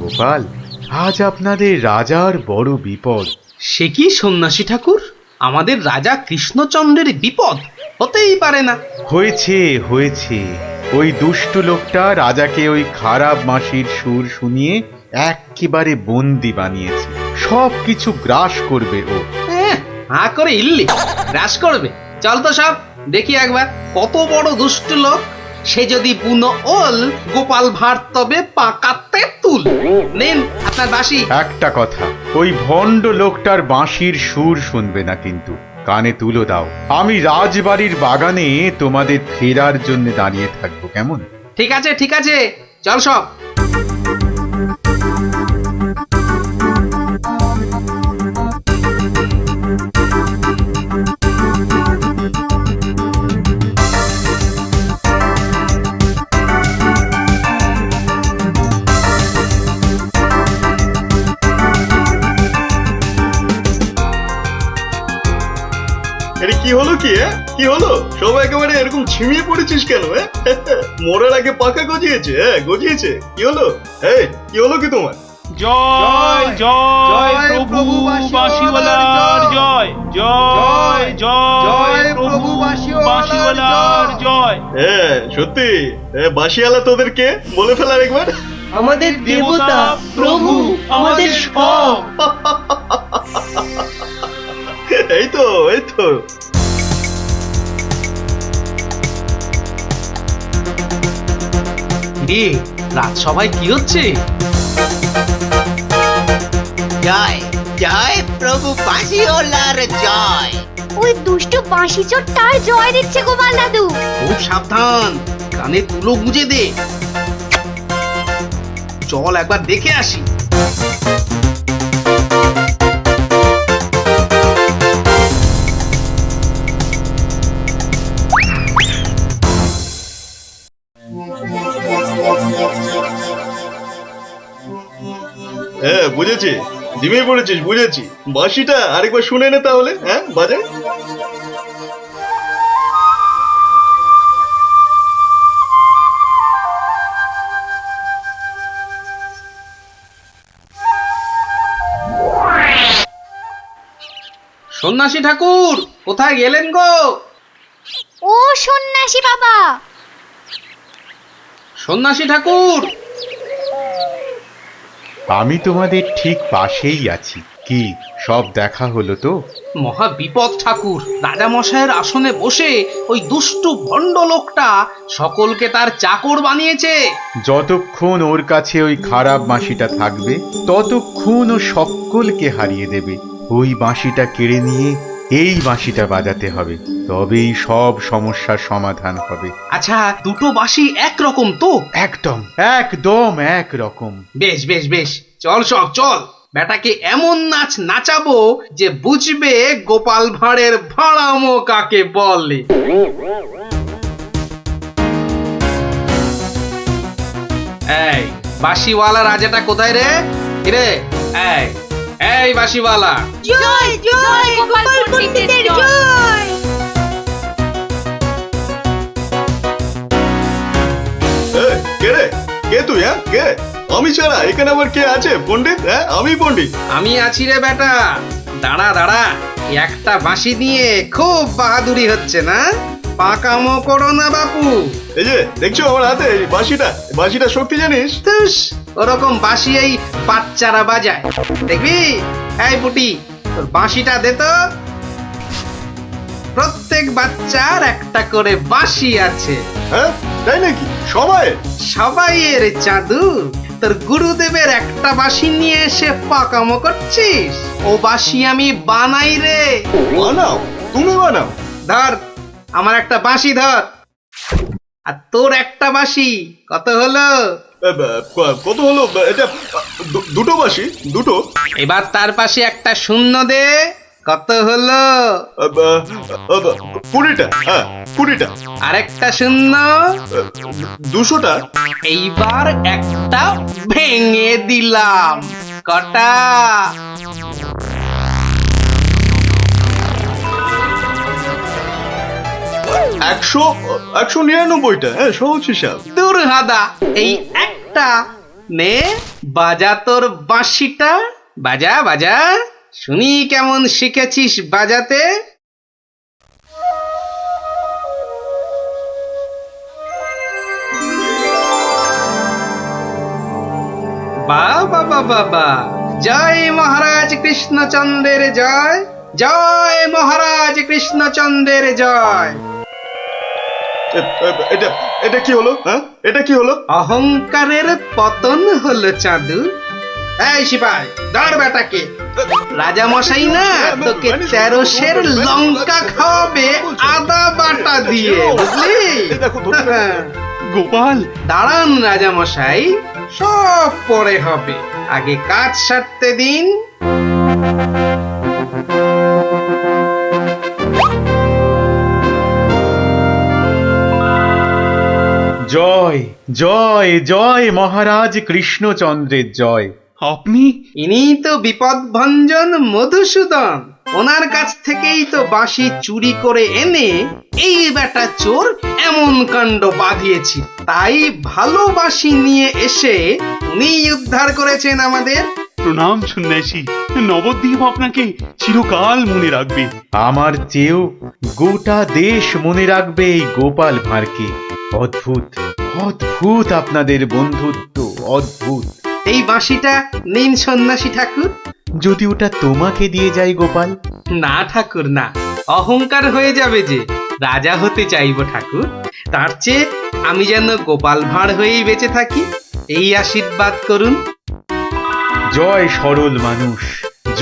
গোপাল, আজ আপনাদের রাজার বড় বিপদ। সে কি সন্ন্যাসী ঠাকুর, আমাদের রাজা কৃষ্ণচন্দ্রের বিপদ? হতেই পারে না। হয়েছে। ওই দুষ্টু লোকটা রাজাকে ওই খারাপ বাঁশির সুর শুনিয়ে একেবারে বন্দি বানিয়েছে। সব কিছু গ্রাস করবে ও। হাঁ করে ইল্লি গ্রাস করবে? চল তো সব দেখি একবার, কত বড় দুষ্ট লোক। সে যদি বুনো ওল, গোপাল ভাঁড় তবে পাকাতে তুল। নিন আপনার বাঁশি। একটা কথা, ওই ভণ্ড লোকটার বাঁশির সুর শুনবে না কিন্তু। কানে তুলো দাও। আমি রাজবাড়ির বাগানে তোমাদের ফেরার জন্য দাঁড়িয়ে থাকবো, কেমন? ঠিক আছে, চল সব। এটা কি হলো কি হলো? সব একেবারে এরকম ছিমিয়ে পড়েছিস কেন? মরার আগে পাকা গজিয়েছে। কি হলো? কি হলো কি তোমার? জয় জয় প্রভু বাঁশিওয়ালার জয়, জয় জয় প্রভু বাঁশিওয়ালার জয়। হ্যাঁ সত্যি, বাঁশিওয়ালা তোদের কে বলে ফেলার একবার। আমাদের দেবতা, প্রভু, আমাদের সব। এই তো রাজসভায় কি হচ্ছে? জয় জয় প্রভু বাঁশিওয়ালার জয়। ওই দুষ্টু বাঁশি চোরটার জয় দিচ্ছে গোপাল দাদু। খুব সাবধান, কানে তুলো গুঁজে দে। চল একবার দেখে আসি। হ্যাঁ বুঝেছি, ডিমে পড়েছিস, বুঝেছি। বাঁশিটা আরেকবার শুনে নে তাহলে। বাজে। সন্ন্যাসী ঠাকুর, কোথায় গেলেন গো? ও সন্ন্যাসী বাবা! সন্ন্যাসী ঠাকুর, আমি তোমাদের ঠিক পাশেই আছি। কি সব দেখা হলো তো? মহা বিপদ ঠাকুর। রাজামশাইয়ের আসনে বসে ওই দুষ্টু ভণ্ড লোকটা সকলকে তার চাকর বানিয়েছে। যতক্ষণ ওর কাছে ওই খারাপ বাঁশিটা থাকবে ততক্ষণ ও সকলকে হারিয়ে দেবে। ওই বাঁশিটা কেড়ে নিয়ে এই বাঁশিটা বাজাতে হবে, তবেই সব সমস্যার সমাধান হবে। আচ্ছা, দুটো বাঁশি একরকম তো? একদম একদম একরকম। বেশ বেশ বেশ, চল সব চল, বেটাকে এমন নাচ নাচাবো যে বুঝবে গোপাল ভাঁড়ের ভাড়ামো কাকে বলে। এই বাঁশিওয়ালা রাজাটা কোথায় রে? রে এই এই বাঁশিওয়ালা, জয় জয় গোপাল পণ্ডিতের জয়। কে রে? কে তুই? হ্যাঁ কে? আমি ছাড়া এখানে আবার কে আছে? পণ্ডিত? হ্যাঁ আমি পণ্ডিত। আমি আছি রে বেটা। দাঁড়া দাঁড়া, একটা বাঁশি নিয়ে খুব বাহাদুরি হচ্ছে না? পাকামো করো না বাপু। এই যে দেখছো আমার হাতে এই বাঁশিটা শক্তি জানিস? তুস, ওরকম বাঁশি এই বাচ্চারা বাজায়, দেখবি? এই পুটি, তোর বাঁশিটা দে তো। প্রত্যেক বাচ্চার একটা করে বাঁশি আছে। হ্যাঁ তাই নাকি? সবাইয়ের চাঁদু। তোর গুরুদেবের একটা বাঁশি নিয়ে এসে পাকামো করছিস? ও বাঁশি আমি বানাই রে। বানাও? তুমি বানাও? ধর আমার একটা বাঁশি ধর, আর তোর একটা বাঁশি। কত হলো? কত হলো? এটা দুটো বাঁশি, দুটো। এবার তার পাশে একটা শূন্য দে। কত হলো? 20টা। হ্যাঁ 20টা। আরেকটা শূন্য। 200টা। এইবার একটা ভেঙে দিলাম। কটা? 199টা। হ্যাঁ সহজ হিসাব। দূর হাদা, এই একটা নে, বাজা তোর বাঁশিটা। বাজা বাজা, শুনি কেমন শিখেছিস বাজাতে। বাবা বাবা বা, জয় মহারাজ কৃষ্ণচন্দ্রের জয়, জয় মহারাজ কৃষ্ণচন্দ্রের জয়। এটা কি হলো? হ্যাঁ এটা কি হলো? অহংকারের পতন হলো চাঁদু। এই সিপাই, ধর বেটাকে। রাজা মশাই না তোকে 13 সের লঙ্কা খাওয়াবে আদা বাটা দিয়ে, বুঝলি? গোপাল, দাঁড়ান রাজা মশাই, সব পরে হবে, আগে কাজ সারতে দিন। জয় জয় জয় মহারাজ কৃষ্ণচন্দ্রের জয়। আপনি? ইনি তো বিপদ ভঞ্জন মধুসূদন। ওনার কাছ থেকেই তো বাঁশি চুরি করে এনে এই বেটা চোর এমন কাণ্ড বাঁধিয়েছি। তাই ভালো বাঁশি নিয়ে এসে উনি উদ্ধার করেছেন আমাদের। প্রণাম সন্ন্যাসী, নবদ্বীপ আপনাকে চিরকাল মনে রাখবে। আমার চেয়েও গোটা দেশ মনে রাখবে এই গোপাল ভাঁড়কে। অদ্ভুত অদ্ভুত আপনাদের বন্ধুত্ব, অদ্ভুত। এই বাঁশিটা নিন সন্ন্যাসী ঠাকুর। যদি ওটা তোমাকে দিয়ে যাই গোপাল? না ঠাকুর না, অহংকার হয়ে যাবে যে। রাজা হতে চাইবো ঠাকুর, তার চেয়ে আমি যেন গোপাল ভাঁড় হয়েই বেঁচে থাকি, এই আশীর্বাদ করুন। জয় সরল মানুষ,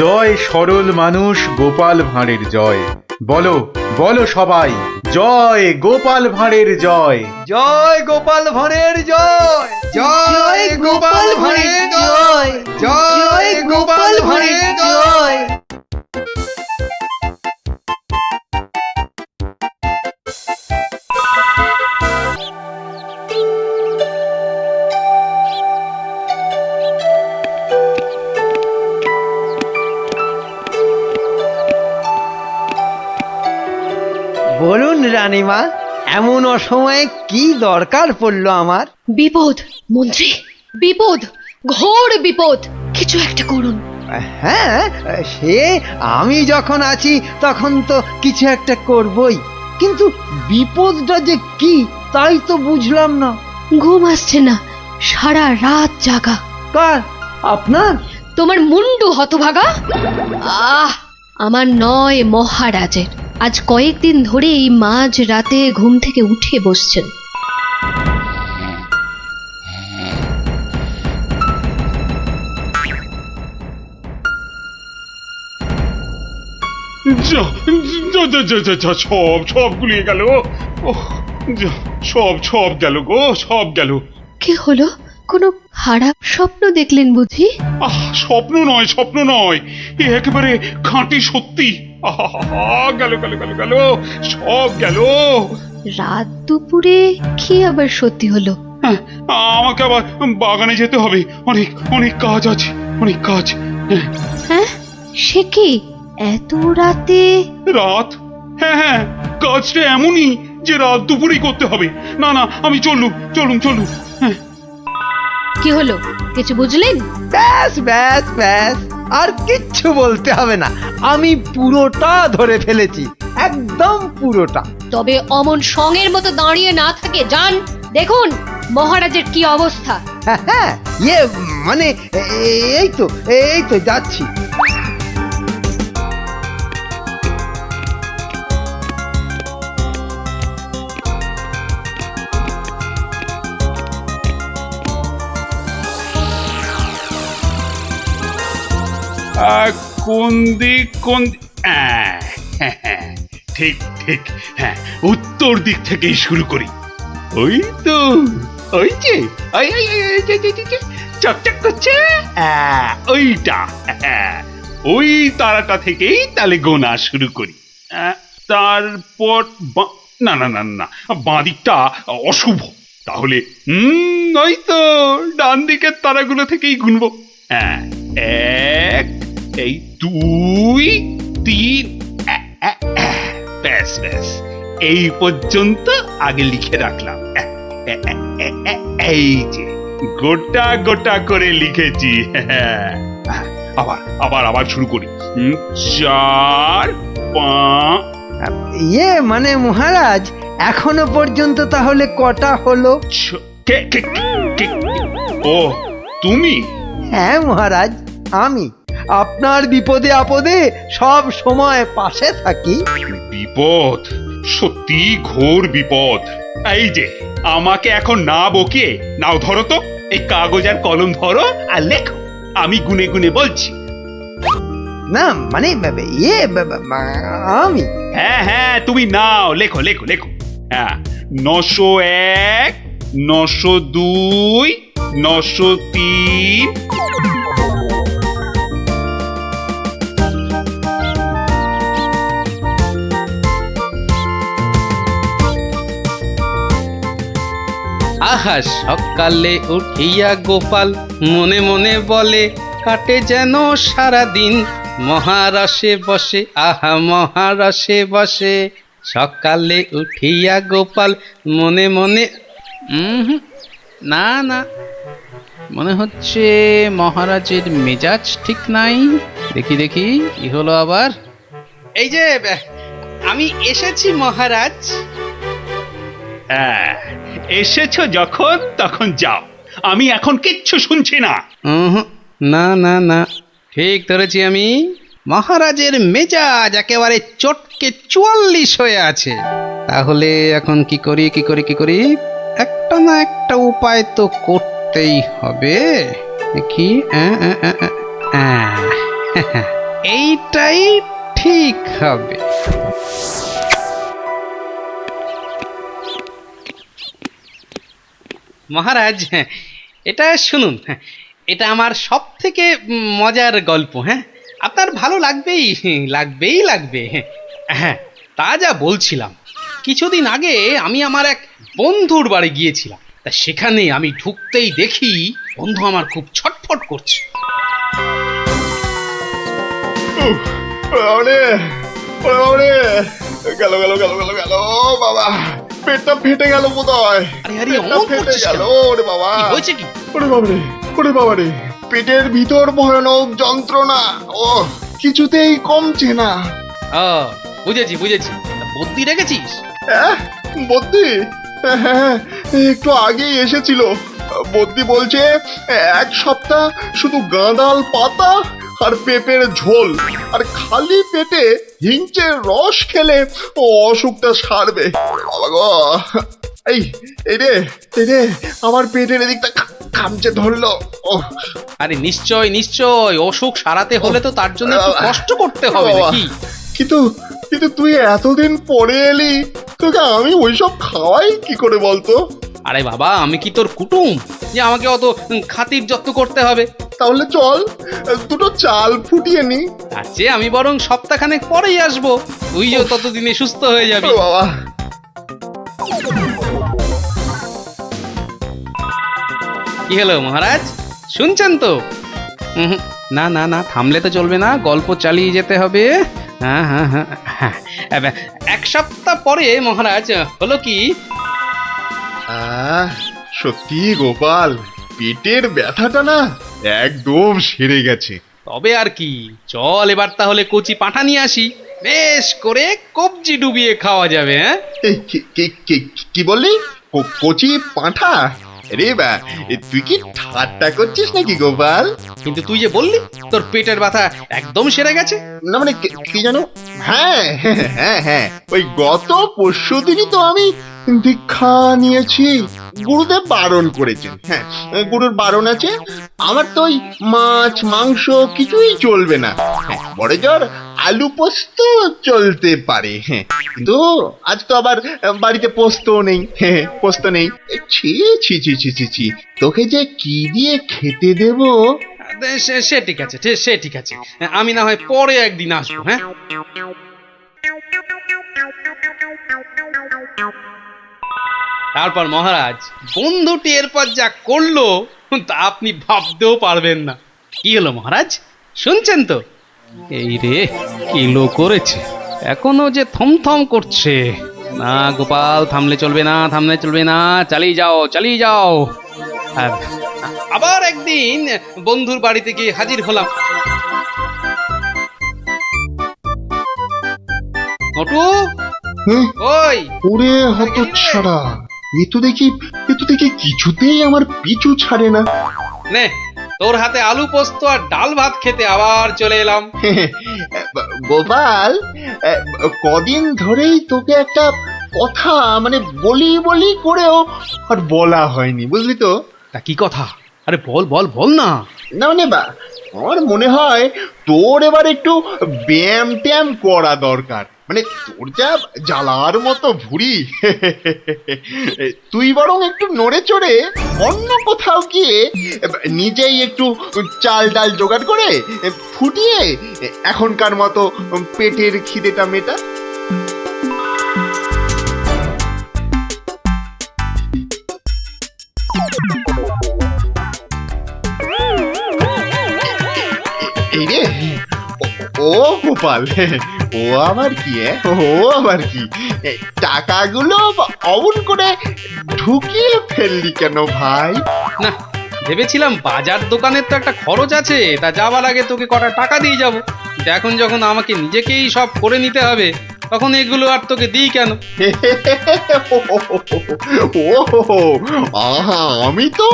জয় সরল মানুষ, গোপাল ভাঁড়ের জয়। বলো বলো সবাই, জয় গোপাল ভাঁড়ের জয়। জয় গোপাল ভাঁড়ের জয়। জয় গোপাল ভাঁড়ের জয়, জয় গোপাল ভাঁড়ের জয়। বলুন রানীমা, এমন অসময়ে কি দরকার পড়লো আমার? বিপদ মন্ত্রী, বিপদ, ঘোর বিপদ, কিছু একটা করুন। হ্যাঁ, সে আমি যখন আছি তখন তো কিছু একটা করবই, কিন্তু বিপদটা যে কি তাই তো বুঝলাম না। ঘুম আসছে না, সারা রাত জাগা। কার? আপনার? তোমার মুন্ডু হতভাগা। আমার নয়, মহারাজের। আজ কয়েকদিন ধরেই মাঝ রাতে ঘুম থেকে উঠে বসছেন। যা যা যা যা যা যা, সব গুলিয়ে গেল। ওহ, যা, সব গেল গো, সব গেল। কি হলো? কোনো খারাপ স্বপ্ন দেখলেন বুঝি? স্বপ্ন নয়, এ একেবারে খাঁটি সত্যি। গেল গেল গেল গেল, সব গেল। রাত দুপুরে কি আবার সত্যি হলো? আমাকে আবার বাগানে যেতে হবে, অনেক অনেক কাজ আছে, অনেক কাজ। হ্যাঁ, সে কি এত রাতে? রাত? হ্যাঁ, কাজটা এমনই যে রাত দুপুরেই করতে হবে। না আমি চলুন। হ্যাঁ। কি হলো, কিছু বুঝলেন? ব্যাস ব্যাস ব্যাস, আর কিচ্ছু বলতে হবে না, আমি পুরোটা ধরে ফেলেছি, একদম পুরোটা। তবে অমন সঙ্গের মতো দাঁড়িয়ে না থাকে যান, দেখুন মহারাজের কি অবস্থা। হ্যাঁ, মানে এই তো যাচ্ছি। কোন দিক ঠিক, হ্যাঁ, উত্তর দিক থেকেই শুরু করি। ওই তো, ওই যে চকচক করছে, ওইটা, ওই তারাটা থেকেই তাহলে গোনা শুরু করি। তারপর না, বাঁ দিকটা অশুভ, তাহলে ওই তো ডান দিকের তারাগুলো থেকেই গুনবো। এক, এই 2, 3, ব্যাস এই পর্যন্ত আগে লিখে রাখলাম। এই যে গোটা করে লিখেছি। আবার শুরু করি। 4, 5। মানে মহারাজ, এখনো পর্যন্ত তাহলে কটা হলো? ও, তুমি? হ্যাঁ মহারাজ, আমি আপনার বিপদে আপদে সব সময় পাশে থাকি। বিপদ? সত্যি ঘোর বিপদ। এই যে আমাকে এখন না বকে নাও, ধরো তো এই কাগজ আর কলম ধরো আর লেখো, আমি গুনে গুনে বলছি। না মানে আমি? হ্যাঁ, তুমি নাও, লেখো। হ্যাঁ, 901, 902, 903। আহা, সকালে উঠিয়া গোপাল মনে মনে বলে, কাটে যেন সারা দিন মহারসে বসে, আহা মহারসে বসে। সকালে উঠিয়া গোপাল মনে মনে, না, মনে হচ্ছে মহারাজের মেজাজ ঠিক নাই। দেখি কি হলো আবার। এই যে আমি এসেছি মহারাজ। এসেছো যখন তখন যাও, আমি এখন কিচ্ছু শুনছি না। না, ঠিক ধরেছি আমি। মহারাজের মেজাজ একেবারে চটকে 44 হয়ে আছে। তাহলে এখন কি করি? একটা না একটা উপায় তো করতেই হবে। কি এইটাই ঠিক হবে। মহারাজ, এটা শুনুন, এটা আমার সব থেকে মজার গল্প। হ্যাঁ, আপনার ভালো লাগবে। হ্যাঁ, তা যা বলছিলাম, কিছুদিন আগে আমি আমার এক বন্ধুর বাড়ি গিয়েছিলাম। তা সেখানে আমি ঢুকতেই দেখি বন্ধু আমার খুব ছটফট করছে। গেল বাবা, পেটটা ফেটে গেল বোধহয়। হয়েছে কি? ওরে বাবারে, পেটের ভিতর ভয়ানক যন্ত্রণা, ও কিছুতেই কমছে না। বুঝেছি। বুদ্ধি রেখেছিস? বুদ্ধি? হ্যাঁ, একটু আগেই এসেছিল, বদ্যি বলছে 1 সপ্তাহ শুধু গাঁদাল পাতা আর পেঁপের ঝোল আর খালি পেটে হিংচের রস খেলে অসুখটা সারবে। বাবা গো, এই এই রে আমার পেটের এদিকটা খামচে ধরলো। আরে নিশ্চয় নিশ্চয়, অসুখ সারাতে হলে তো তার জন্য একটু কষ্ট করতে হবে নাকি? কিন্তু কিন্তু তুই এতদিন পরে এলি, তোকে আমি ওইসব খাওয়াই কি করে বলতো? আরে বাবা, আমি কি তোর কুটুম যে আমাকে অত খাতির যত্ন করতে হবে? তাহলে চল দুটো চাল ফুটিয়ে নি। তার চেয়ে আমি বরং সপ্তাহখানেক পরেই আসবো, তুইও ততদিনে সুস্থ হয়ে যাবি। বাবা, কি হলো মহারাজ, শুনছেন তো? না না না, থামলে তো চলবে না, গল্প চালিয়ে যেতে হবে। হ্যাঁ হ্যাঁ হ্যাঁ হ্যাঁ, 1 সপ্তাহ পরে মহারাজ হলো কি, সত্যি গোপাল, পেটের ব্যথাটা না একদম সেরে গেছে। তবে আর কি, চল এবার তাহলে কচি পাঁঠা নিয়ে আসি, বেশ করে কবজি ডুবিয়ে খাওয়া যাবে। হ্যাঁ, কি বললি? কচি পাঁঠা? রে বা, তুই কি ঠাট্টা করছিস নাকি গোপাল? কিন্তু তুই যে বললি তোর পেটের ব্যথা একদম সেরে গেছে। না মানে কি জানো, হ্যাঁ হ্যাঁ হ্যাঁ, ওই গত পরশুদিনই তো আমি দীক্ষা নিয়েছি। গুরুদেব বারণ করেছেন, হ্যাঁ গুরুর বারণ আছে। আমার তো ওই মাছ মাংস কিছুই চলবে না, বড় জোর আলু পোস্ত চলতে পারে। হ্যাঁ, কিন্তু আজ তো আবার বাড়িতে পোস্ত নেই। হ্যাঁ, পোস্ত নেই। ছি ছি ছি ছি ছি ছি, তোকে যে কি দিয়ে খেতে দেব? সে ঠিক আছে, সে ঠিক আছে, আমি না হয় পরে একদিন আসবো। হ্যাঁ, তারপর মহারাজ বন্ধুটি এরপর যা করলো তা আপনি ভাবতেও পারবেন না। কি হলো মহারাজ, শুনছেন তো? এই রে, কিলো করেছে, এখনো যে থমথম করছে। না গোপাল, থামলে চলবে না, থামলে চলবে না, চালিয়ে যাও চালিয়ে যাও। আবার একদিন বন্ধুর বাড়িতে গিয়ে হাজির হলাম। নটু, ওই ওরে হতচ্ছাড়া, এ তো দেখি কিছুতেই আমার পিছু ছাড়ে না। নে, তোর হাতে আলু পোস্ত আর ডাল ভাত খেতে আবার চলে এলাম। গোপাল, কদিন ধরেই তোকে একটা কথা মানে বলি করেও আর বলা হয়নি, বুঝলি তো? তা কি কথা? আরে বল বল বল না। না মানে আমার মনে হয় তোর এবার একটু ব্যায়াম ট্যায়াম করা দরকার। মানে তোর যা জ্বালার মতো ভুঁড়ি, তুই বরং একটু নড়ে চড়ে অন্য কোথাও গিয়ে নিজেই একটু চাল ডাল জোগাড় করে ফুটিয়ে এখনকার মতো পেটের খিদেটা মেটা। এই রে, ও গোপাল, ও আবার কি? ও আবার কি? টাকাগুলো অমন করে ঢুকিয়ে ফেললি কেন ভাই? না, ভেবেছিলাম বাজার দোকানের তো একটা খরচ আছে, তা যাবার আগে তোকে কটা টাকা দিয়ে যাব। এখন যখন আমাকে নিজেকেই সব করে নিতে হবে, তখন এগুলো আর তোকে দিই কেন? আহা, আমি তো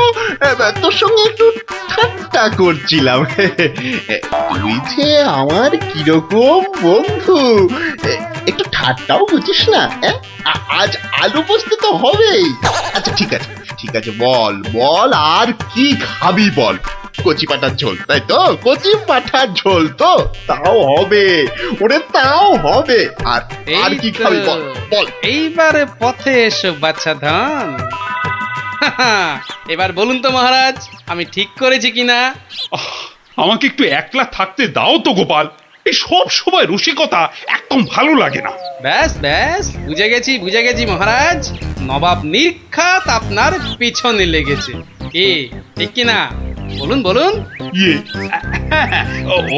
তোর সঙ্গে একটু ঠাট্টা করছিলাম। তুই যে আমার কিরকম বন্ধু, একটু ঠাট্টাও বুঝিস না? আজ আলু পোস্ত তো হবেই। আচ্ছা ঠিক আছে, বল আর কি খাবি বল? কচি পাঁঠার ঝোল, তাই তো? কচি পাঁঠার ঝোল তো, তাও হবে, ওরে তাও হবে। আর কি খাবি বল? এইবারে পথে এসো বাচ্চা ধন। এবার বলুন তো মহারাজ, আমি ঠিক করেছি কিনা? আমাকে একটু একলা থাকতে দাও তো গোপাল, এই সব সময় রসিকতা একদম ভালো লাগে না। ব্যাস ব্যাস, বুঝে গেছি মহারাজ, নবাব নির্ঘাত আপনার পিছনে লেগেছে। কি ঠিক কিনা? বলুন বলুন।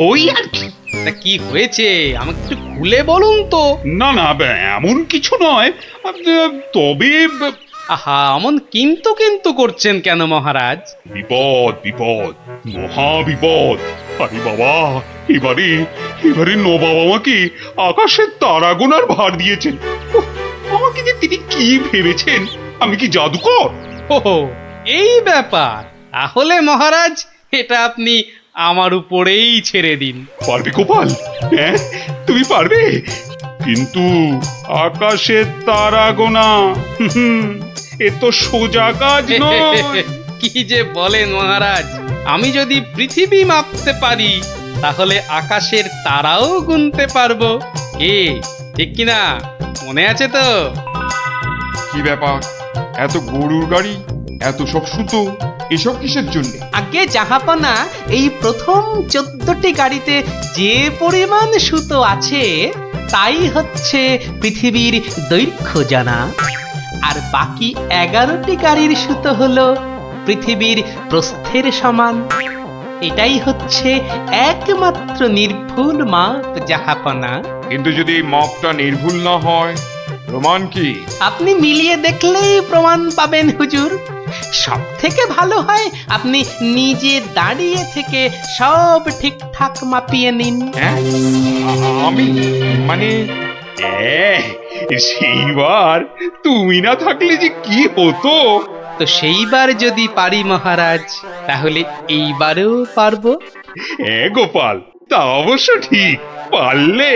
ওই আর কি। তা কি হয়েছে আমাকে একটু খুলে বলুন তো। না এমন কিছু নয়, তবে আহা, অমন কিন্তু করছেন কেন মহারাজ? বিপদ, মহা বিপদ। আরে বাবা, এবারে নবাব আমাকে আকাশের তারা গোনার ভার দিয়েছেন। আমাকে যে তিনি কি ভেবেছেন, আমি কি জাদুকর? ওহো, এই ব্যাপার, তাহলে মহারাজ এটা আপনি আমার উপরেই ছেড়ে দিন। পারবে গোপাল? হ্যাঁ, তুমি পারবে? কিন্তু আকাশের তারা গোনা এ তো সোজা কাজ নয়। কি যে বলেন মহারাজ, আমি যদি পৃথিবী মাপতে পারি তাহলে আকাশের তারাও গুনতে পারবো। কি ঠিক কিনা? মনে আছে তো? কি ব্যাপার, এত গরুর গাড়ি, এত সব সুতো, এসব কিসের জন্য? আগে জাহাপনা, এই প্রথম 14টি গাড়িতে যে পরিমাণ সুতো আছে তাই হচ্ছে পৃথিবীর দৈর্ঘ্য জানা, আর বাকি 11টি গাড়ির সুতো হলো পৃথিবীর প্রস্থের সমান। এটাই হচ্ছে একমাত্র নির্ভুল মাপ জাহাপনা। কিন্তু যদি এই মাপটা নির্ভুল না হয়, প্রমাণ কি? আপনি মিলিয়ে দেখলেই প্রমাণ পাবেন হুজুর। সব থেকে ভালো হয় আপনি নিজে দাঁড়িয়ে থেকে সব ঠিকঠাক মাপিয়ে নিন। হ্যাঁ, আমি মানে সেইবার তুমি না থাকলে যে কি হতো। তো সেইবার যদি পারি মহারাজ, তাহলে এইবারেও পারবো। হ্যাঁ গোপাল, তা অবশ্য ঠিক, পারলে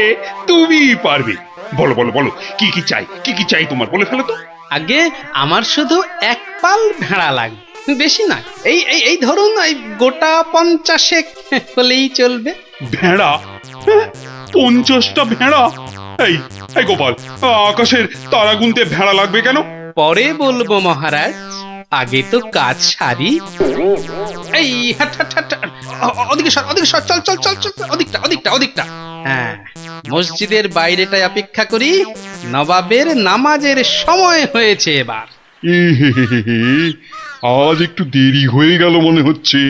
তুমি পারবে। বলো বলো বলো, কি কি চাই, কি কি চাই তোমার, বলে ফেলো তো। আগে আমার শুধু এক পাল ভেড়া লাগবে, বেশি না। এই এই এই ধরুন এই গোটা 50 হলেই চলবে। ভেড়া? 50টা ভেড়া? এই এই গোপাল, আকাশের তারা গুনতে ভেড়া লাগবে কেন? পরে বলবো মহারাজ, আগে তো কাজ সারি। এই হাট হাট হাট, ওদিকে সর, ওদিকে সর, চল চল চল চল, ওদিকটা ওদিকটা ওদিকটা। হ্যাঁ, মসজিদের বাইরেটায় অপেক্ষা করি, নবাবের নামাজের সময় হয়েছে এবার। আজ একটু দেরি হয়ে গেল মনে হচ্ছে।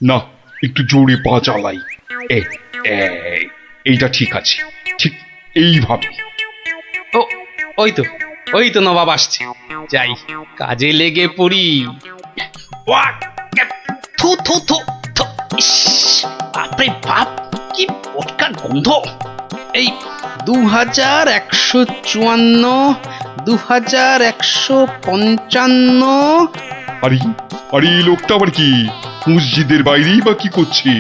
না, একটু জোরে পা চালাই। এইটা ঠিক আছে, ঠিক এইভাবে। ও, ওই তো নবাব আসছে, যাই কাজে লেগে পড়ি। থু থু থু থু, ইস, বাপরে বাপ, কি পটকার গন্ধ। এই 2154, 2155। আরে আরে, এই লোকটা আবার কি মসজিদের বাইরেই বা কি করছে?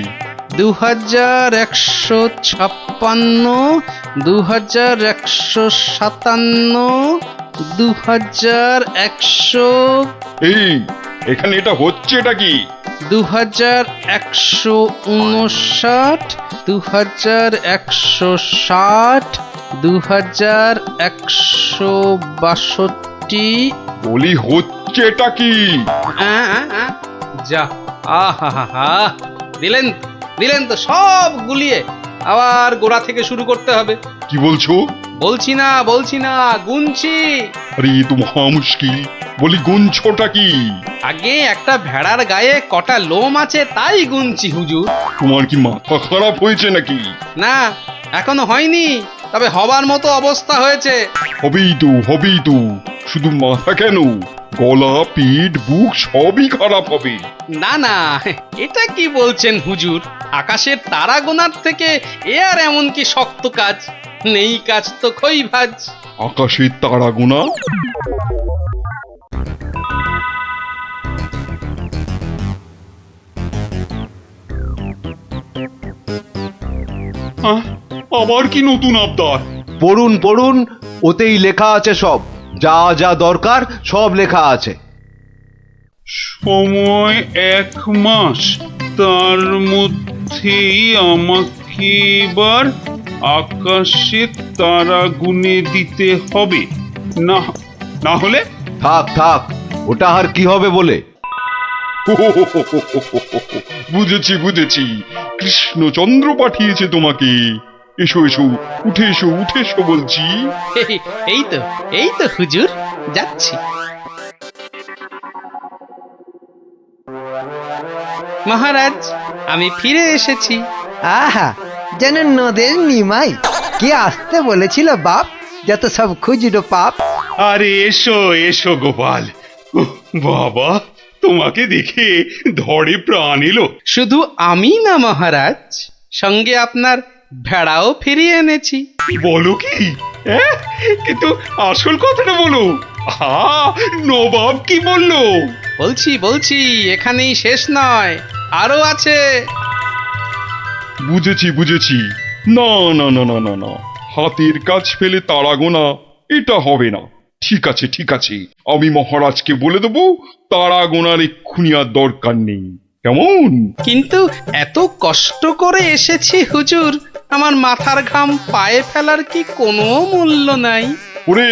2156, 2157, 2100। এই এখানে এটা হচ্ছে, এটা কি? 2159, 2160, 2162। বলি হচ্ছে এটা কি? যা, আহা, দিলেন দিলেন তো সব গুলিয়ে, আবার গোড়া থেকে শুরু করতে হবে। কি বলছো? বলছি না, গুনছি। আরে এ তো মহা মুশকিল। বলি গুনছোটা কি? আগে একটা ভেড়ার গায়ে কটা লোম আছে তাই গুনছি হুজুর। তোমার কি মাথা খারাপ হয়েছে নাকি? না, এখনো হয়নি, তবে হবার মতো অবস্থা হয়েছে। হবেই তো, শুধু মাথা কেন, গলা, পিঠ, বুক সবই খারাপ হবে। না, এটা কি বলছেন হুজুর? আকাশের তারা গোনার থেকে এ আর এমন কি শক্ত কাজ? নেই কাজ তো খই ভাজ। আকাশের তারা গোনা? আবার কি নতুন আবদার? পড়ুন পড়ুন, ওতেই লেখা আছে সব, যা যা দরকার সব লেখা আছে। সময় 1 মাস, তার মধ্যেই আমাকে এবার আকাশে তারা গুনে দিতে হবে, না হলে? থাক, ওটা আর কি হবে বলে। বুঝেছি, কৃষ্ণচন্দ্র পাঠিয়েছে তোমাকে। এসো উঠে এসো বলছি। এই তো হুজুর, যাচ্ছি। মহারাজ, আমি ফিরে এসেছি। আহা, যেন নদের নিমাই। কে আসতে বলেছিল বাপ, যত সব খুচরো পাপ। আরে এসো গোপাল। বাবা, তোমাকে দেখে ধরে প্রাণ এলো। শুধু আমি না মহারাজ, সঙ্গে আপনার ভেড়াও ফিরিয়ে এনেছি। বলো কি? কিন্তু আসল কথাটা বলো। নবাব কি বললো? বলছি এখানেই শেষ নয়, আরো আছে। বুঝেছি না না না না না না, হাতের কাজ ফেলে তারা গোনা এটা হবে না। ঠিক আছে, আমি মহারাজকে বলে দেবো তারা গোনার এক্ষুনি আর দরকার নেই, কেমন? কিন্তু এত কষ্ট করে এসেছি হুজুর, আমার মাথার ঘাম পায়ে ফেলার কি কোনো মূল্য নাই? ওরে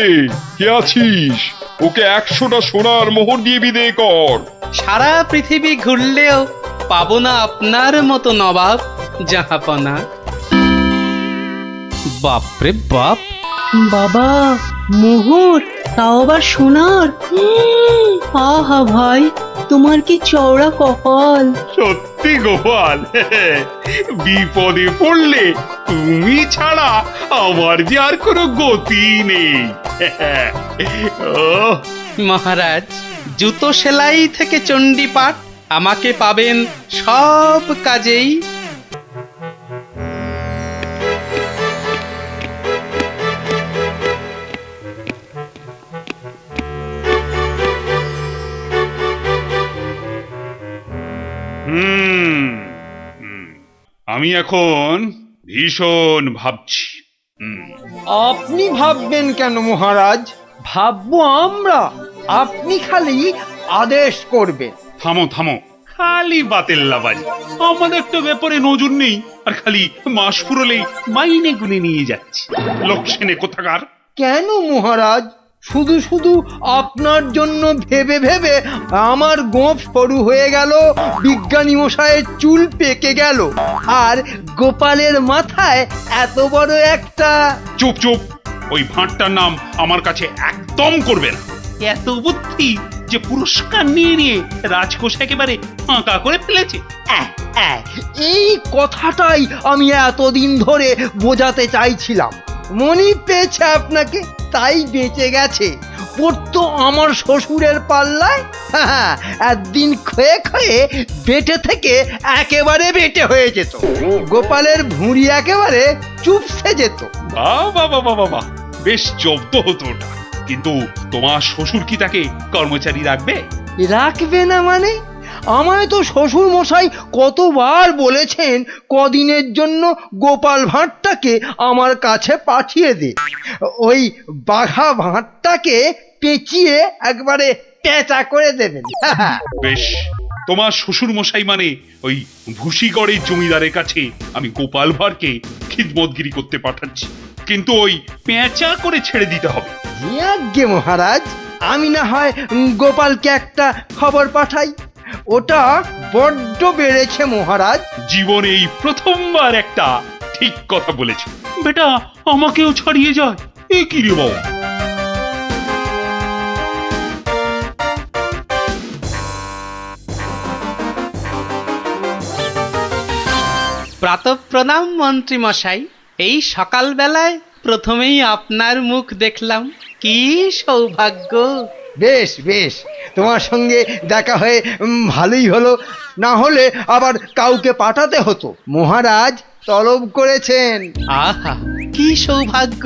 কে আছিস, ওকে 100টা সোনার মোহর দিয়ে বিদেয় কর। সারা পৃথিবী ঘুরলেও পাবো না আপনার মতো নবাব জাহাপনা। বাপরে বাপ, বাবা, মোহর, তাও আবার সোনার। আহা ভাই, তোমার কি চওড়া কপাল। সত্যি গোপাল, বিপদে পড়লে তুমি ছাড়া আমার যে আর কোনো গতি নেই। ওহ, মহারাজ, জুতো সেলাই থেকে চণ্ডীপাঠ আমাকে পাবেন সব কাজেই। হুম, আমি এখন ভীষণ ভাবছি। আপনি ভাববেন কেন মহারাজ, ভাববো আমরা। আপনি খালি আদেশ করবেন। থামো খালি বাতেল্লাবাজি, আমাদের তো ব্যাপারে নজর নেই, আর খালি মাস ফুরলেই মাইনে গুনে নিয়ে যাচ্ছে লোকসেনে কোথাকার। কেন মহারাজ, শুধু আপনার জন্য ভেবে ভেবে আমার গোঁফ সরু হয়ে গেল, বিজ্ঞানী মশাইয়ের চুল পেকে গেল, আর গোপালের মাথায় এত বড় একটা। চুপ, ওই ভাঁটটার নাম আমার কাছে একদম করবে না। এত বুদ্ধি যে পুরস্কার নিয়ে রাজকোষ একেবারে ফাঁকা করে ফেলেছে। এই কথাটাই আমি এতদিন ধরে বোঝাতে চাইছিলাম। মনি পেয়েছে আপনাকে, তাই বেঁচে গেছে। পড়তো আমার শ্বশুরের পাল্লায়, একদিন ক্ষয়ে বেটে থেকে একেবারে বেটে হয়ে যেত। গোপালের ভুঁড়ি একেবারে চুপসে যেত। বাবা, বেশ জব্দ হতো ওটা। কিন্তু তোমার শ্বশুর কি তাকে কর্মচারী রাখবে? রাখবে না মানে? আমায় তো শ্বশুর মশাই কতবার বলেছেন কদিনের জন্য গোপাল ভাঁড়টাকে আমার কাছে পাঠিয়ে দে। ওই বাঘা ভাঁড়টাকে পেঁচিয়ে একবারে পেঁচা করে দেবেন। বেশ, তোমার শ্বশুর মশাই মানে ওই ভুসিগড়ের জমিদারের কাছে আমি গোপাল ভাঁড়কে খিদমতগিরি করতে পাঠাচ্ছি, কিন্তু ওই পেঁচা করে ছেড়ে দিতে হবে। আজ্ঞে মহারাজ, আমি না হয় গোপালকে একটা খবর পাঠাই। ওটা বড্ড বেড়েছে মহারাজ। জীবনে এই প্রথমবার একটা ঠিক কথা বলেছ বেটা, আমাকেও ছাড়িয়ে যায়। এ কি রে বাবা? প্রাতঃপ্রণাম মন্ত্রী মশাই, এই সকালবেলায় প্রথমেই আপনার মুখ দেখলাম, কি সৌভাগ্য। বেশ, তোমার সঙ্গে দেখা হয়ে ভালোই হলো, না হলে আবার কাউকে পাঠাতে হতো। মহারাজ তলব করেছেন। আহা, কি সৌভাগ্য!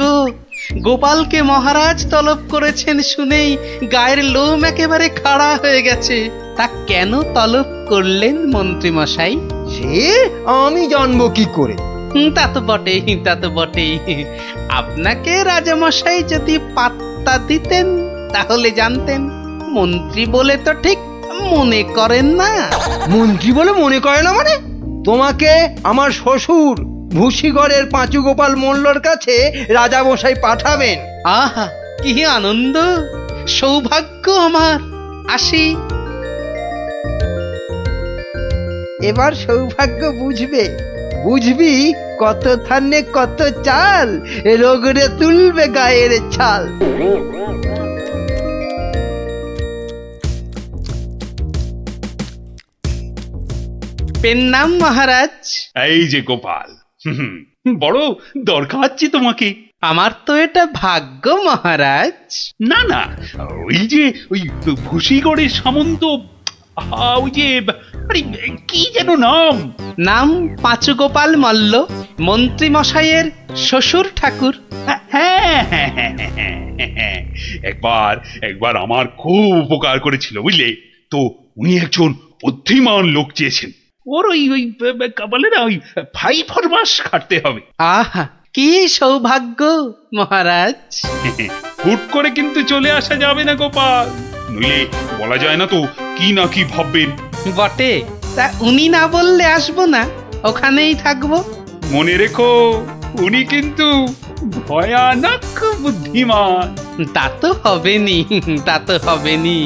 গোপালকে মহারাজ তলব করেছেন শুনেই গায়ের লোম একেবারে খাড়া হয়ে গেছে। তা কেন তলব করলেন মন্ত্রী মশাই? সে আমি জানবো কি করে? তা তো বটেই। আপনাকে রাজামশাই যদি পাত্তা দিতেন তাহলে জানতেন। মন্ত্রী বলে তো ঠিক মনে করেন না। মন্ত্রী বলে মনে করে না মানে? তোমাকে আমার শ্বশুর ভুসিগড়ের পাঁচু গোপাল মোল্লর কাছে রাজামশাই পাঠাবেন। আহা, কি আনন্দ, সৌভাগ্য আমার। আসি। এবার সৌভাগ্য বুঝবি কত থানে কত চাল, রোগরে তুলবে গায়ের ছাল। পেন নাম মহারাজ। এই যে গোপাল, বড় দরকার তোমাকে। আমার তো এটা ভাগ্য মহারাজ। না, ওই ভুসিগড়ের সামন্ত, ওই যে আরে কি যেন নাম পাঁচু গোপাল মল্ল, মন্ত্রী মশাইয়ের শ্বশুর ঠাকুর। হ্যাঁ, একবার আমার খুব উপকার করেছিল বুঝলে। তো উনি একজন বুদ্ধিমান লোক চেয়েছেন। ওর ওই বলে না, ওই 5 মাস খাটতে হবে। আহা কি সৌভাগ্য মহারাজ। হুট করে কিন্তু চলে আসা যাবে না গোপাল, নইলে বলা যায় না তো কি না কি ভাববেন। বটে, তা উনি না বললে আসবো না, ওখানেই থাকবো। মনে রেখো, উনি কিন্তু ভয়ানক বুদ্ধিমান। তা তো হবেনি, তা তো হবেনি।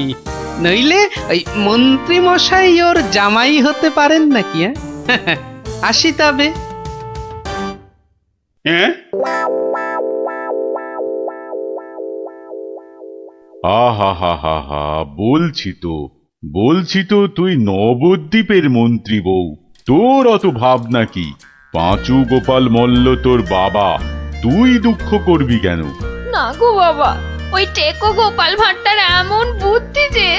নইলে ওই মন্ত্রী মশাই ওর জামাই হতে পারেন নাকি? আসি তবে। হ্যাঁ, আহা হা হা হা, বলছি তো তুই নবদ্বীপের মন্ত্রী বউ, তোর অত ভাবনা কি? পাঁচু গোপাল মল্ল তোর বাবা, তুই দুঃখ করবি কেন? না গো বাবা, ওই টেকো গোপাল ভাঁড়টার এমন বুদ্ধি যে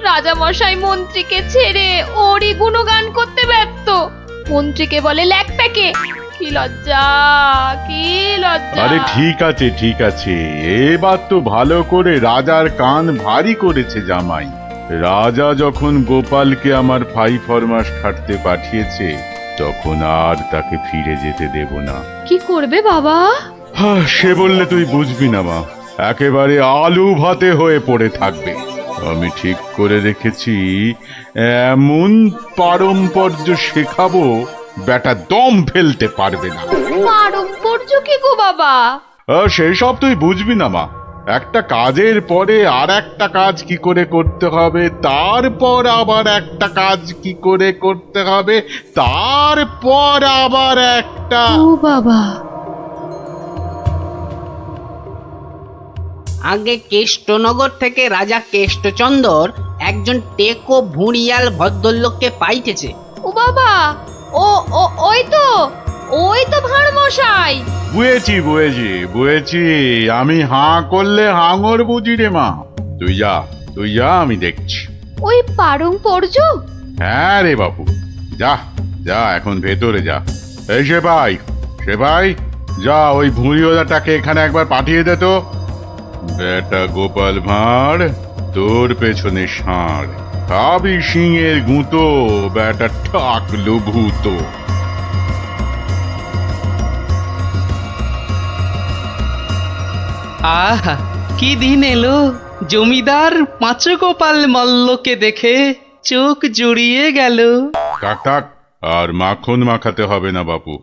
রাজা মশাই মন্ত্রীকে ছেড়ে ওরই গুণগান করতে ব্যস্ত। মন্ত্রীকে বলে ল্যাকপ্যাকে। কি লজ্জা, কি লজ্জা। আরে ঠিক আছে, এবার তো ভালো করে রাজার কান ভারী করেছে জামাই। রাজা যখন গোপালকে আমার 5 মাস খাটতে পাঠিয়েছে, তখন আর তাকে ফিরে যেতে দেব না। কি করবে বাবা? সে বললে তুই বুঝবি না মা, একেবারে আলু ভাতে হয়ে পড়ে থাকবে। আমি ঠিক করে রেখেছি, এমন পারম্পর্য শেখাবো বেটা দম ফেলতে পারবে না। পারম্পর্য কি গো বাবা? সেসব তুই বুঝবি না মা। একটা কাজের পরে আর একটা কাজ কি করে করতে হবে, তারপর আবার একটা কাজ কি করে করতে হবে, তারপর আবার একটা। ও বাবা, আগে কেষ্টনগর থেকে রাজা কেষ্টচন্দর একজন টেকো ভুঁড়িয়াল ভদ্রলোককে পাইতেছে। ও বাবা, ও ও ওই তো ভাঁড় মশাই। বুঝেছি, আমি হাঁ করলে হাঙর বুঝি রে মা। তুই যা, আমি দেখছি। ওই পারম্পর্য? হ্যাঁ রে বাবু, যা এখন ভেতরে যা। এই সেপাই, যা ওই ভুঁড়িওয়ালাটাকে এখানে একবার পাঠিয়ে দে তো। বেটা গোপাল ভাঁড়, তোর পেছনে ষাঁড়, খাবি সিংয়ের গুঁতো, বেটা ঠাকলু ভূতো। আহা কি দিন এলো, জমিদার পাঁচু গোপাল মল্লকে দেখে চোখ জুড়িয়ে গেল। থাক, আর মাখন মাখাতে হবে না বাবু।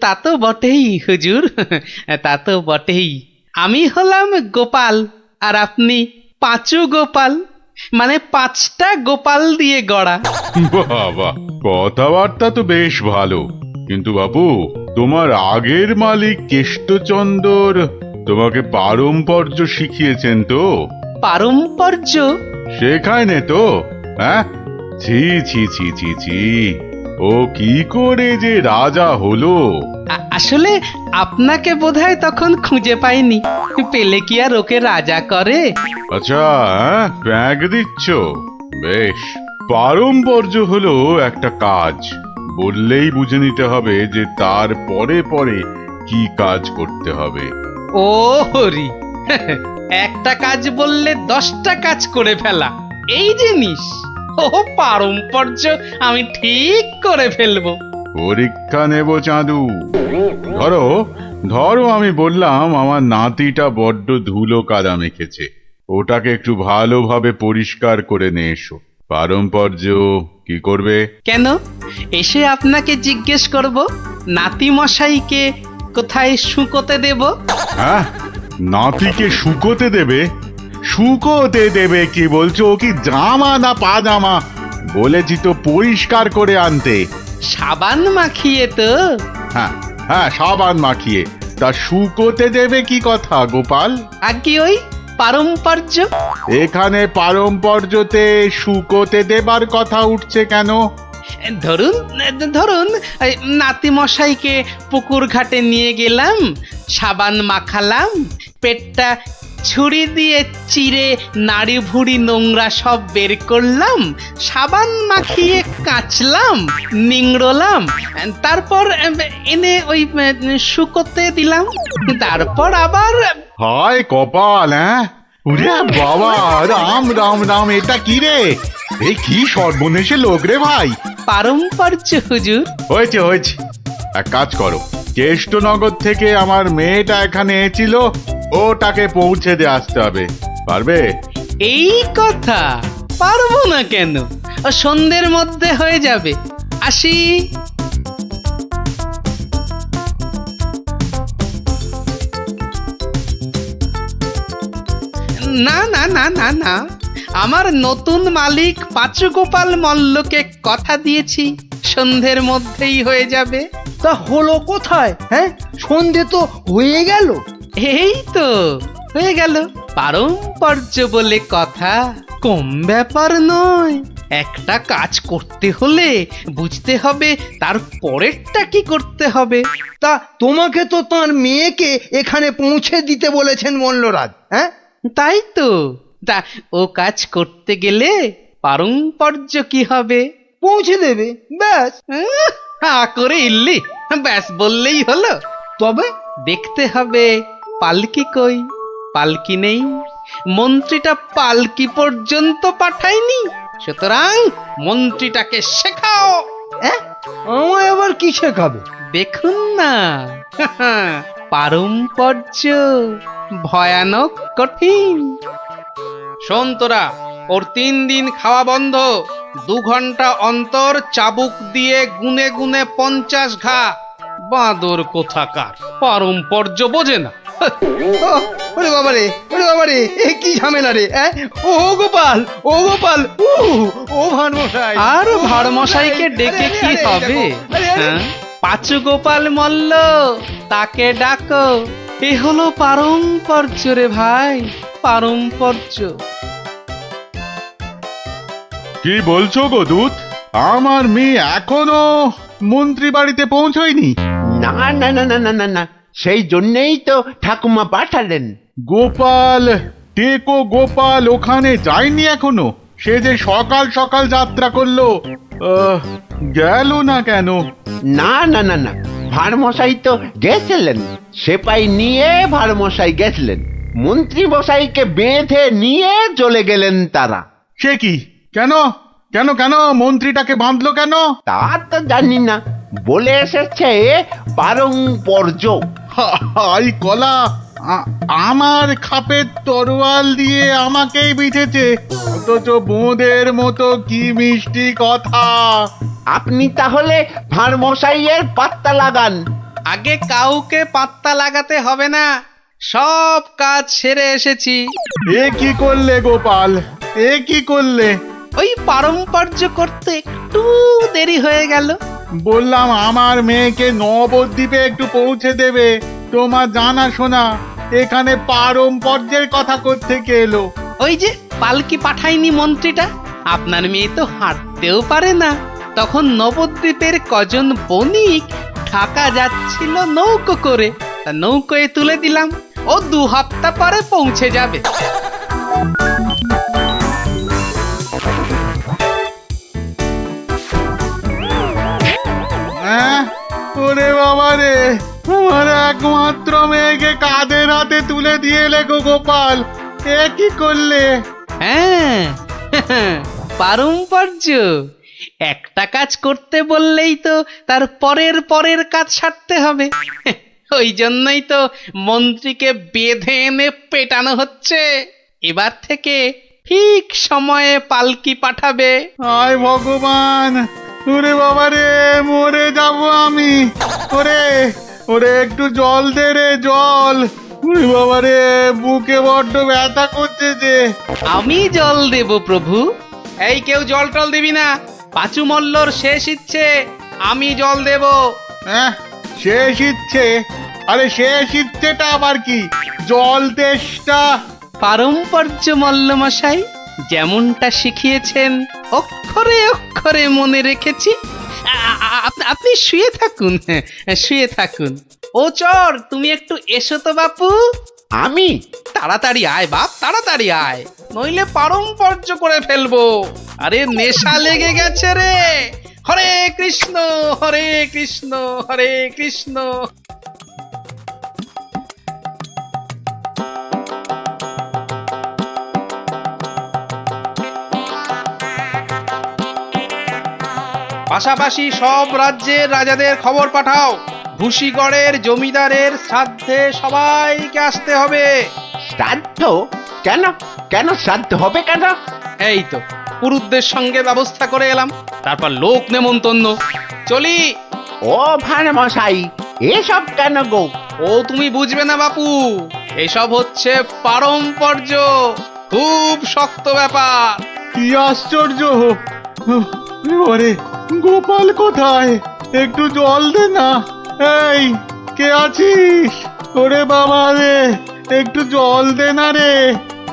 তা তো বটেই হুজুর, তা তো বটেই। আমি হলাম গোপাল, আর আপনি পাঁচু গোপাল, মানে 5টা গোপাল দিয়ে গড়া। বাবা, কথাবার্তা তো বেশ ভালো, কিন্তু বাবু তোমার আগের মালিক কেষ্টচন্দর তোমাকে পারম্পর্য শিখিয়েছেন তো? পারম্পর্য শেখায় নে তো? হ্যাঁ, ছি, ও কি করে যে রাজা হলো? আসলে আপনাকে বোধহয় তখন খুঁজে পাইনি, পেলে কি আর ওকে রাজা করে? আচ্ছা, ব্যাগ দিচ্ছ? বেশ। পারম্পর্য হলো একটা কাজ, বললেই বুঝে নিতে হবে যে তার পরে কি কাজ করতে হবে। ও হরি, একটা কাজ বললে 10টা কাজ করে ফেলা, এই জিনিস। ও পারম্পর্য আমি ঠিক করে ফেলবো। পরীক্ষা নেব চাঁদু। ধরো আমি বললাম আমার নাতিটা বড্ড ধুলো কাদা মেখেছে, ওটাকে একটু ভালোভাবে পরিষ্কার করে নিয়ে এসো। পারম্পর্য কি করবে? কেন, এসে আপনাকে জিজ্ঞেস করব নাতি মশাইকে কোথায় শুকোতে দেব। হ্যাঁ, নাতিকে শুকোতে দেবে? কি বলছো? ও কি জামা না পাজামা? বলেছি তো পরিষ্কার করে আনতে। সাবান মাখিয়ে তো? হ্যাঁ, সাবান মাখিয়ে। তা শুকোতে দেবে কি কথা গোপাল? আগে ওই পারম্পর্য। এখানে পারম্পর্যতে শুকোতে দেবার কথা উঠছে কেন? ধরুন নাতি মশাইকে পুকুর ঘাটে নিয়ে গেলাম, সাবান মাখালাম, পেটটা ছুরি দিয়ে চিরে নাড়ি ভুড়ি নোংরা সব বের করলাম, সাবান মাখিয়ে কাচলাম, নিংড়লাম, তারপর এনে ওই শুকোতে দিলাম, তারপর আবার। হায় কপাল! হ্যাঁ, বাবা, রাম, এটা কি রে? এই কি সর্বনেশে লোক রে ভাই। পারম্পর্য হুজুর। হয়েছে হয়েছে, এক কাজ করো, জ্যেষ্ঠনগর থেকে আমার মেয়েটা এখানে এসেছিল, ওটাকে পৌঁছে দিয়ে আসতে হবে। পারবে? এই কথা, পারবো না কেন? ও সন্ধ্যের মধ্যে হয়ে যাবে। আসি। না না না না না, আমার নতুন মালিক পাঁচু গোপাল মল্লকে কথা দিয়েছি, সন্ধ্যের মধ্যেই হয়ে যাবে। তা হলো কোথায়? হ্যাঁ, সন্ধে তো হয়ে গেল। এই তো হয়ে গেল। পারম্পর্য বলে কথা, কম ব্যাপার নয়। একটা কাজ করতে হলে বুঝতে হবে তার পরেরটা কি করতে হবে। তা তোমাকে তো তার মেয়েকে এখানে পৌঁছে দিতে বলেছেন মল্লরাজ। হ্যাঁ, তাই তো। তা ও কাজ করতে গেলে পারম্পর্য কি হবে? পৌঁছে দেবে, ব্যাস। হা করে ইল্লি, ব্যাস বললেই হলো। তবে দেখতে হবে পালকি কই। পালকি নেই, মন্ত্রীটা পালকি পর্যন্ত পাঠায়নি, সুতরাং মন্ত্রীটাকে শেখাও। আমায় আবার কি শেখাবে? দেখুন না, পারম্পর্য ভয়ানক কঠিন। শোন তোরা, ওর 3 দিন খাওয়া বন্ধ, 2 ঘন্টা অন্তর চাবুক দিয়ে গুনে গুনে 50 ঘা। বাঁদর কোথাকার, পারম্পর্য বোঝে না। ওরে বাবারে, ওরে বাবারে, এ কি ঝামেলা রে! ও গোপাল, ও গোপাল, ও ভানমশাই। আর ভাড়মশাইকে ডেকে কি হবে? হ্যাঁ, পাঁচু গোপাল মল্ল, তাকে ডাকো। এ হলো পারম্পর্য রে ভাই, পারম্পর্য। কি বলছো গো দূত? আমার মেয়ে এখনো মন্ত্রী বাড়িতে পৌঁছয়নি? না না না না না না না, সেই জন্যেই তো ঠাকুমা পাঠালেন। গোপাল, টেকো গোপাল ওখানে যায়নি এখনো? সে যে সকাল সকাল যাত্রা করলো, গেল না কেন? না না না না, ভাড়মশাই তো গেছিলেন, সেপাই নিয়ে ভাড়মশাই গেছিলেন, মন্ত্রী মশাইকে বেঁধে নিয়ে চলে গেলেন তারা। সে কি? কেন কেন কেন মন্ত্রীটাকে বাঁধলো কেন? তা তো জানি না, বলে এসেছে পারম্পর্য। হাই কলা, আমার খাপের তরোয়াল দিয়ে আমাকেই বিঁধেছে, অথচ বোঁদের মতো কি মিষ্টি কথা। আপনি তাহলে ভাড়মশাইয়ের পাত্তা লাগান। আগে কাউকে পাত্তা লাগাতে হবে না, সব কাজ সেরে এসেছি। এ কি করলে গোপাল, এ কি করলে? ওই পারম্পর্য করতে একটু দেরি হয়ে গেল। বললাম আমার মেয়েকে নবদ্বীপে একটু পৌঁছে দেবে, তোমার জানা শোনা এখানে পারম্পর্যের কথা কোত্থেকে এলো? ওই যে পালকি পাঠায়নি মন্ত্রীটা, আপনার মেয়ে তো হাঁটতেও পারে না। তখন নবদ্বীপের কজন বণিক ঢাকা যাচ্ছিল নৌকো করে, তা নৌকোয় তুলে দিলাম, ও 2 হপ্তাহ পরে পৌঁছে যাবে। ওরে বাবা রে, আমার একমাত্র মেয়েকে কাঁধের হাতে তুলে দিয়ে এলে গো গোপাল, এ কি করলে? হ্যাঁ, পারম্পর্য। একটা কাজ করতে বললেই তো তার পরের কাজ সারতে হবে। ওই জন্যই তো মন্ত্রীকে বেঁধে এনে পেটানো হচ্ছে। এবার থেকে ঠিক সময়ে পালকি পাঠাবে। হায় ভগবান, ওরে বাবা রে, মরে যাব আমি। ওরে ওরে, একটু জল দে রে, জল। ওরে বাবা রে, বুকে বড্ড ব্যথা করছে যে। আমি জল দেব প্রভু। এই কেউ জল টল দিবি না, পাঁচু মল্লর শেষ ইচ্ছে, আমি জল দেব। হ্যাঁ, শেষ ইচ্ছে? আরে শেষ ইচ্ছেটা আবার কি? জল তেষ্টা। পারম্পর্য মল্ল মশাই, যেমনটা শিখিয়েছেন অক্ষরে অক্ষরে মনে রেখেছি। আপনি শুয়ে থাকুন, শুয়ে থাকুন। ও চর, তুমি একটু এসো তো বাপু। আমি? তাড়াতাড়ি আয় বাপ, তাড়াতাড়ি আয়, নইলে পারম্পর্য করে ফেলবো। আরে নেশা লেগে গেছে রে। হরে কৃষ্ণ, হরে কৃষ্ণ, হরে কৃষ্ণ। পাশাপাশি সব রাজ্যের রাজাদের খবর পাঠাও, ভুসিগড়ের জমিদারের শ্রাদ্ধে সবাইকে আসতে হবে। শ্রাদ্ধ? কেন কেন শ্রাদ্ধ হবে কেন? এই তো পুরুতদের সঙ্গে ব্যবস্থা করে এলাম, তারপর লোক নেমন্তন্ন। চলি। ও ভান মশাই, এসব কেন গো? ও তুমি বুঝবে না বাপু, এসব হচ্ছে পারম্পর্য, খুব শক্ত ব্যাপার। কি আশ্চর্য! ওরে গোপাল কোথায়? একটু জল দে না। এই কে আছিস? ওরে বাবা রে, একটু জল দে না রে।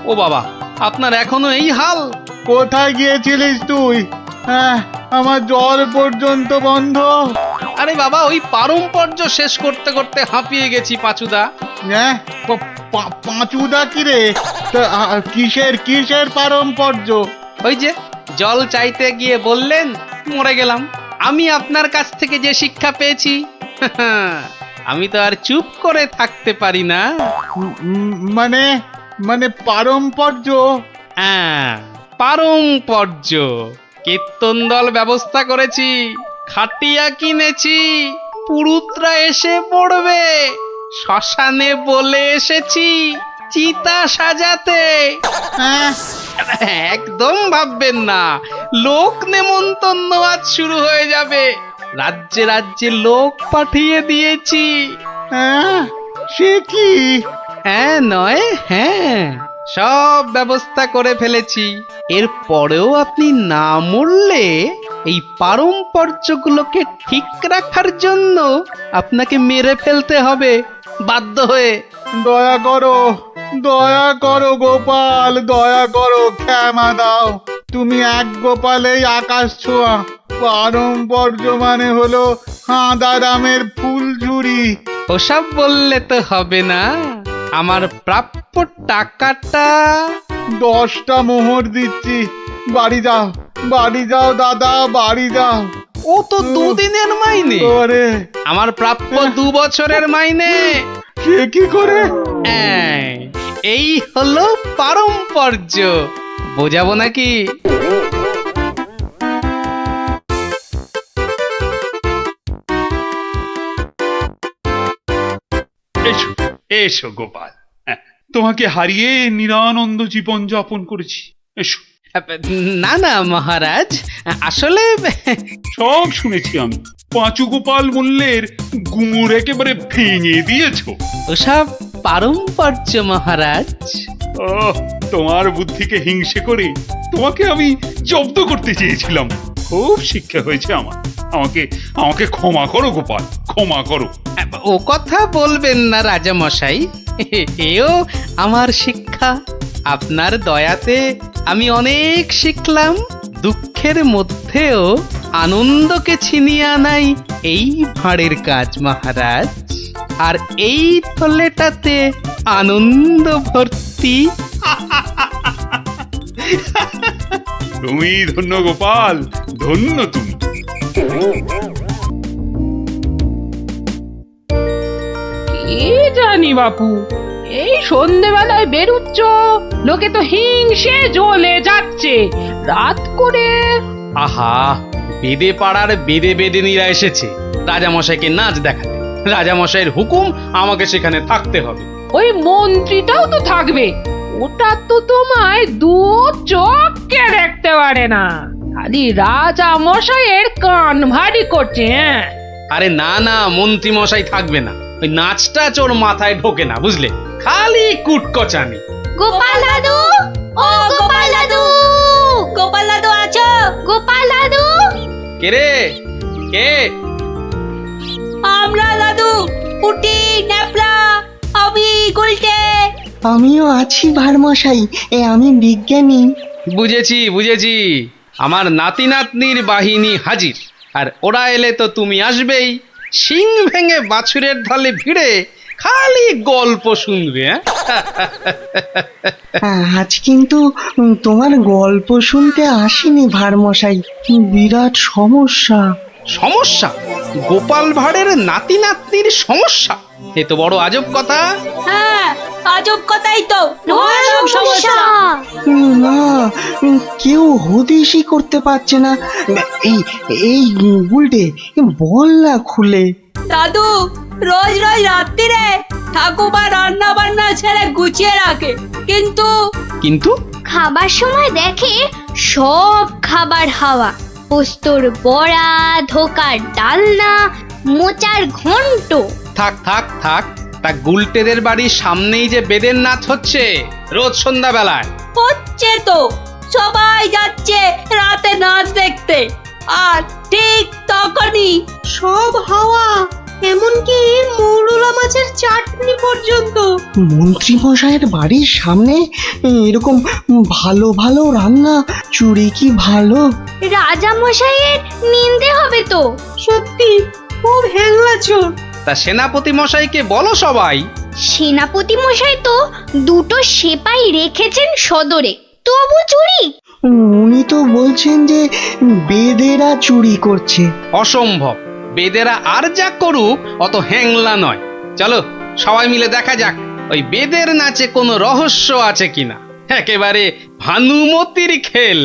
ও বাবা, আপনার এখনো এই হাল? কোথায় গিয়েছিলিস তুই? হ্যাঁ, আমার জল পর্যন্ত বন্ধ। আরে বাবা, ওই পারম্পর্য শেষ করতে করতে হাঁপিয়ে গেছি পাঁচুদা। হ্যাঁ, পাঁচুদা কি রে? কিসের পারম্পর্য? ওই যে জল চাইতে গিয়ে বললেন, মরে গেলাম। আমি আপনার কাছ থেকে যে শিক্ষা পেয়েছি, আমি তো আর চুপ করে থাকতে পারি না। মানে পারম্পর্য? হ্যাঁ, পারম্পর্য। কীর্তন দল ব্যবস্থা করেছি, খাটিয়া কিনেছি, পুরুতরা এসে পড়বে। শ্মশানে বলে এসেছি চিতা সাজাতে। একদম ভাববেন না, লোক নেমন্তন্ন আজ শুরু হয়ে যাবে। রাজ্যে রাজ্যে লোক পাঠিয়ে দিয়েছি। সে কি? হ্যাঁ নয় হ্যাঁ, সব ব্যবস্থা করে ফেলেছি। এর পরেও আপনি না মরলে এই পারম্পর্যগুলোকে ঠিক রাখার জন্য আপনাকে মেরে ফেলতে হবে বাধ্য হয়ে। দয়া করো গোপাল, দয়া করো, ক্ষমা দাও। তুমি এক গোপালেই আকাশ ছোঁয়া। পারম্পর্য মানে হলো হাঁদারামের ফুলঝুরি। ওসব বললে তো হবে না, আমার প্রাপ্য টাকাটা। 10টা মোহর দিচ্ছি, বাড়ি যাও দাদা, বাড়ি যাও। ও তো 2 দিনের মাইনে। আমার প্রাপ্য 2 বছরের মাইনে। সে কি করে? এই হলো পারম্পর্য, বোঝাবো নাকি? এসো এসো গোপাল, তোমাকে হারিয়ে নিরানন্দ জীবন যাপন করেছি। এসো। না না মহারাজ, আসলে সব শুনেছি আমি। পাঁচু গোপাল মূল্যের গুমুর একেবারে ভেঙে দিয়েছো। ওসব পারম্পর্য মহারাজ। ও, তোমার বুদ্ধিকে হিংসে করে তোমাকে আমি জব্দ করতে চেয়েছিলাম। খুব শিক্ষা হয়েছে আমার। আমাকে ক্ষমা করো গোপাল, ক্ষমা করো। ও কথা বলবেন না রাজা মশাই, এও আমার শিক্ষা। আপনার দয়াতে আমি অনেক শিখলাম। দুঃখের মধ্যেও আনন্দকে ছিনিয়ে আনাই এই ভাঁড়ের কাজ মহারাজ। আর এই থলেটাতে আনন্দ ভর্তি। তুমি ধন্য গোপাল, ধন্য তুমি। কি জানি বাপু, এই সন্ধেবেলায় বেরুচ্ছ, লোকে তো হিংসে জ্বলে যাচ্ছে। রাত করে আহা, বেদে পাড়ার বেদে বেদেনীরা এসেছে রাজামশাইকে নাচ দেখাতে। রাজামশাইয়ের হুকুম, আমাকে সেখানে থাকতে হবে। ওই মন্ত্রীটাও তো থাকবে, ওটা তো তোমায় 2 চোখে দেখতে পারে না। খালি রাজা মশাইয়ের কান ভারী করছে। আরে না না, মন্ত্রী মশাই থাকবে না। ওই নাচটা চোর মাথায় ঢোকে না, বুঝলে? খালি কুটকচানি। গোপাল দাদু, ও গোপাল দাদু, গোপাল দাদু আছো? গোপাল দাদু। কে রে? কে? আমরা দাদু, পুটি, ন্যাপলা, আমি গুলটে। আমিও আছি ভারমশাই, আমি বিজ্ঞানী। বুঝেছি। আমার নাতি নাতনির বাহিনী হাজির, আর ওরা এলে তো তুমি আসবেই। শিং ভেঙে বাছুরের ঢালে ভিড়ে খালি গল্প শুনবে। আজ কিন্তু তোমার গল্প শুনতে আসিনি ভারমশাই, বিরাট সমস্যা। সমস্যা? গোপাল ভাঁড়ের নাতি নাতনির সমস্যা? এ তো বড় আজব কথা। হ্যাঁ, আজব কথাই তো। ভয়ানক সমস্যা। না, কেউ হদিশই করতে পারছে না। এই এই গুলটে বল না খুলে। দাদু রোজ রোজ রাত্রিরে ঠাকুমা রান্না বান্না ছেড়ে গুছিয়ে রাখে, কিন্তু কিন্তু খাবার সময় দেখে সব খাবার হাওয়া, পোস্তর বড়া, ধোকার ডালনা, মোচার ঘন্ট। থাক থাক থাক, তা গুলটেদের বাড়ির সামনেই যে বেদের নাচ হচ্ছে রোজ সন্ধ্যাবেলায়। হচ্ছে তো, সবাই যাচ্ছে রাতে নাচ দেখতে, আর ঠিক তখনই সব হাওয়া, এমনকি মৌরলা মাছের চাটনি পর্যন্ত। মন্ত্রী মশাইয়ের বাড়ির সামনে এরকম ভালো ভালো রান্না, চুরি কি ভালো? রাজা মশাইয়ের নিন্দে হবে তো। সত্যি খুব হ্যাংলা চোর। তা সেনাপতি মশাইকে বলো সবাই। সেনাপতি মশাই তো দুটো সেপাই রেখেছেন সদরে, তবু চুরি। উনি তো বলছেন যে বেদেরা চুরি করছে। অসম্ভব, বেদেরা আর যা করুক অত হ্যাংলা নয়। চলো সবাই মিলে দেখা যাক ওই বেদের নাচে কোনো রহস্য আছে কিনা। একেবারে ভানুমতির খেল।